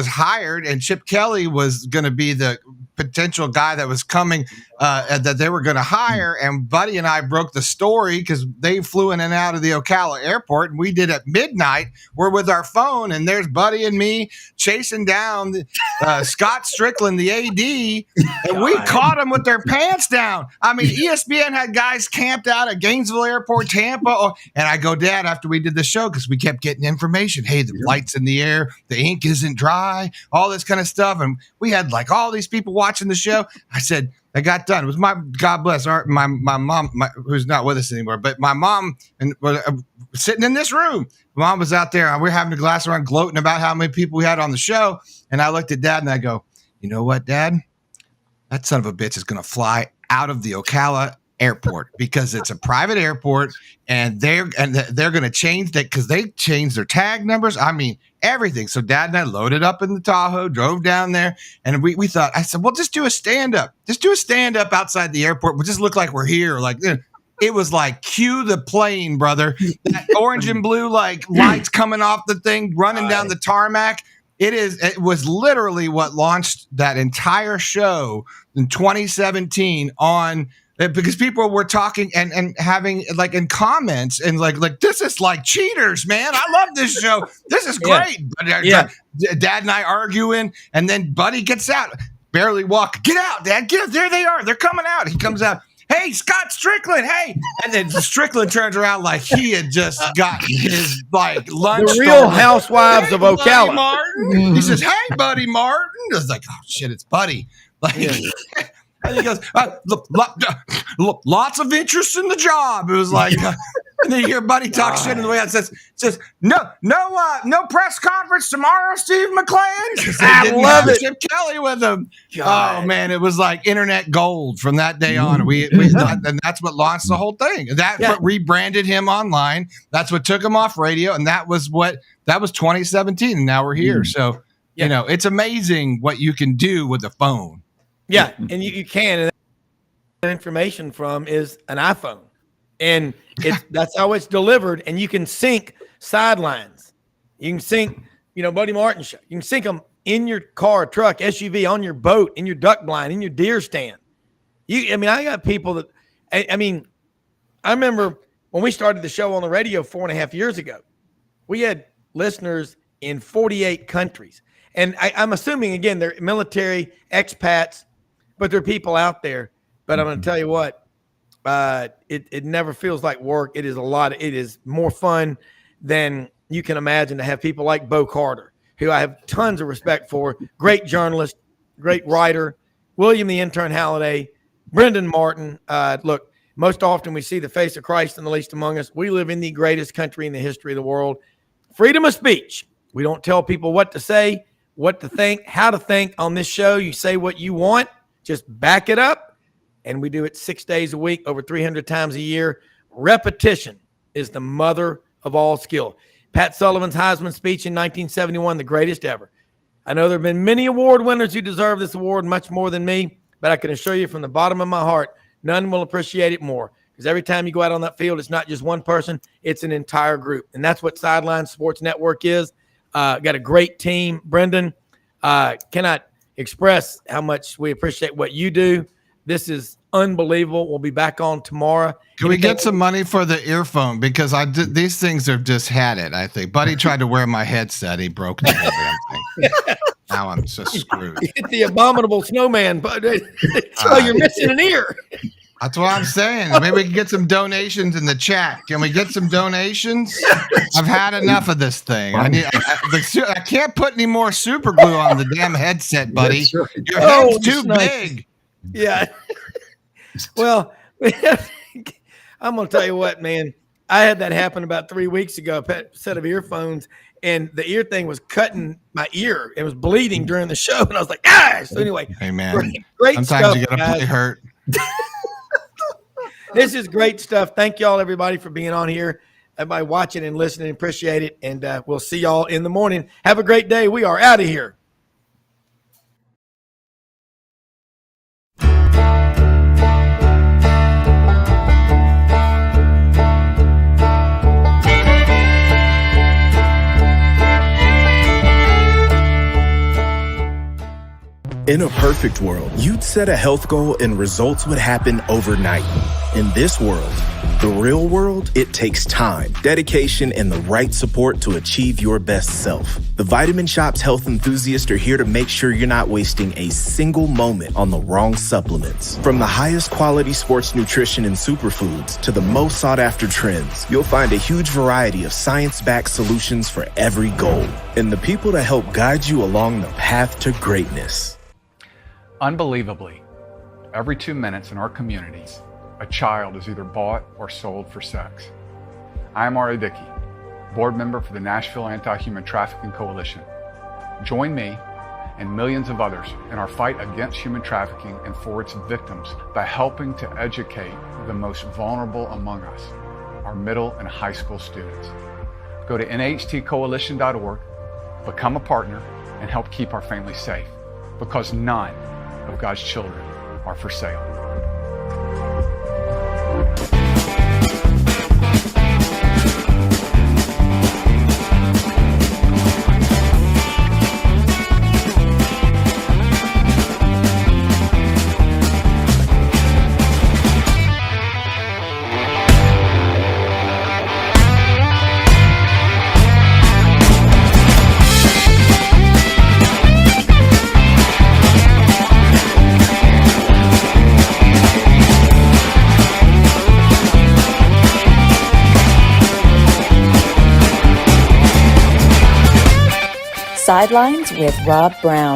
hired, and Chip Kelly was going to be the potential guy that was coming that they were going to hire. And Buddy and I broke the story because they flew in and out of the Ocala airport, and we did at midnight. We're with our phone, and there's Buddy and me chasing down Scott Strickland, the AD, and we caught them with their pants down. ESPN had guys camped out at Gainesville Airport, Tampa, and I go, Dad, after we did the show, because we kept getting information. Hey, the light's in the air, the ink isn't dry, all this kind of stuff, and we had like all these people watching the show. I said, I got done. It was God bless my mom, who's not with us anymore, but my mom and sitting in this room. Mom was out there, and we're having a glass around gloating about how many people we had on the show. And I looked at Dad and I go, you know what, Dad? That son of a bitch is going to fly out of the Ocala airport because it's a private airport, and they're going to change that because they changed their tag numbers. Everything. So Dad and I loaded up in the Tahoe, drove down there, and we thought, I said, well, just do a stand-up. Just do a stand-up outside the airport. We'll just look like we're here. Like, it was like, cue the plane, brother. That orange and blue, like, lights coming off the thing, running down the tarmac. It was literally what launched that entire show in 2017 on, because people were talking and having like in comments and like this is like cheaters, man. I love this show. This is great. Yeah. Dad and I arguing, and then Buddy gets out, barely walk. Get out, Dad. Get out. There they are. They're coming out. He comes out. Hey, Scott Strickland. Hey, and then Strickland turns around like he had just got his like lunch. The Real Housewives of Ocala. Martin. He says, "Hey, Buddy Martin." I was like, "Oh shit, it's Buddy." Like. And he goes, lots of interest in the job. It was like, and then you hear Buddy talk shit in the way out. Says, no press conference tomorrow, Steve McClain. I love it. Chip Kelly with him. God. Oh man, it was like internet gold from that day on. And that's what launched the whole thing. That's what rebranded him online. That's what took him off radio, and that was 2017. And now we're here. So you know, it's amazing what you can do with a phone. Yeah, and you can. And that information from is an iPhone, and that's how it's delivered. And you can sync Sidelines. You can sync, Buddy Martin show. You can sync them in your car, truck, SUV, on your boat, in your duck blind, in your deer stand. I got people that. I remember when we started the show on the radio 4.5 years ago. We had listeners in 48 countries, and I'm assuming again they're military expats. But there are people out there. But I'm going to tell you what, it never feels like work. It is more fun than you can imagine to have people like Bo Carter, who I have tons of respect for. Great journalist, great writer. William the Intern Halliday, Brenden Martin. Look, most often we see the face of Christ in the least among us. We live in the greatest country in the history of the world. Freedom of speech. We don't tell people what to say, what to think, how to think on this show. You say what you want. Just back it up, and we do it 6 days a week, over 300 times a year. Repetition is the mother of all skill. Pat Sullivan's Heisman speech in 1971, the greatest ever. I know there have been many award winners who deserve this award much more than me, but I can assure you from the bottom of my heart, none will appreciate it more, because every time you go out on that field, it's not just one person, it's an entire group, and that's what Sidelines Sports Network is. Got a great team. Brenden, cannot express how much we appreciate what you do. This is unbelievable. We'll be back on tomorrow. Can we get some money for the earphone? Because these things have just had it, I think. Buddy tried to wear my headset. He broke the whole damn thing. Now I'm just screwed. Get the abominable snowman, but you're missing an ear. That's what I'm saying. Maybe we can get some donations in the chat. Can we get some donations? I've had enough of this thing. I can't put any more super glue on the damn headset, buddy. Your head's too big. Yeah. Well, I'm going to tell you what, man. I had that happen about 3 weeks ago, a set of earphones, and the ear thing was cutting my ear. It was bleeding during the show, and I was like, gosh. So anyway. Hey, man. Great sometimes stuff, you got to play hurt. This is great stuff. Thank y'all, everybody, for being on here. Everybody watching and listening. Appreciate it. And we'll see y'all in the morning. Have a great day. We are out of here. In a perfect world, you'd set a health goal and results would happen overnight. In this world, the real world, it takes time, dedication, and the right support to achieve your best self. The Vitamin Shop's health enthusiasts are here to make sure you're not wasting a single moment on the wrong supplements. From the highest quality sports nutrition and superfoods to the most sought after trends, you'll find a huge variety of science-backed solutions for every goal. And the people to help guide you along the path to greatness. Unbelievably, every 2 minutes in our communities, a child is either bought or sold for sex. I am R.A. Dickey, board member for the Nashville Anti-Human Trafficking Coalition. Join me and millions of others in our fight against human trafficking and for its victims by helping to educate the most vulnerable among us, our middle and high school students. Go to nhtcoalition.org, become a partner, and help keep our families safe, because none of God's children are for sale. Sidelines with Rob Browne.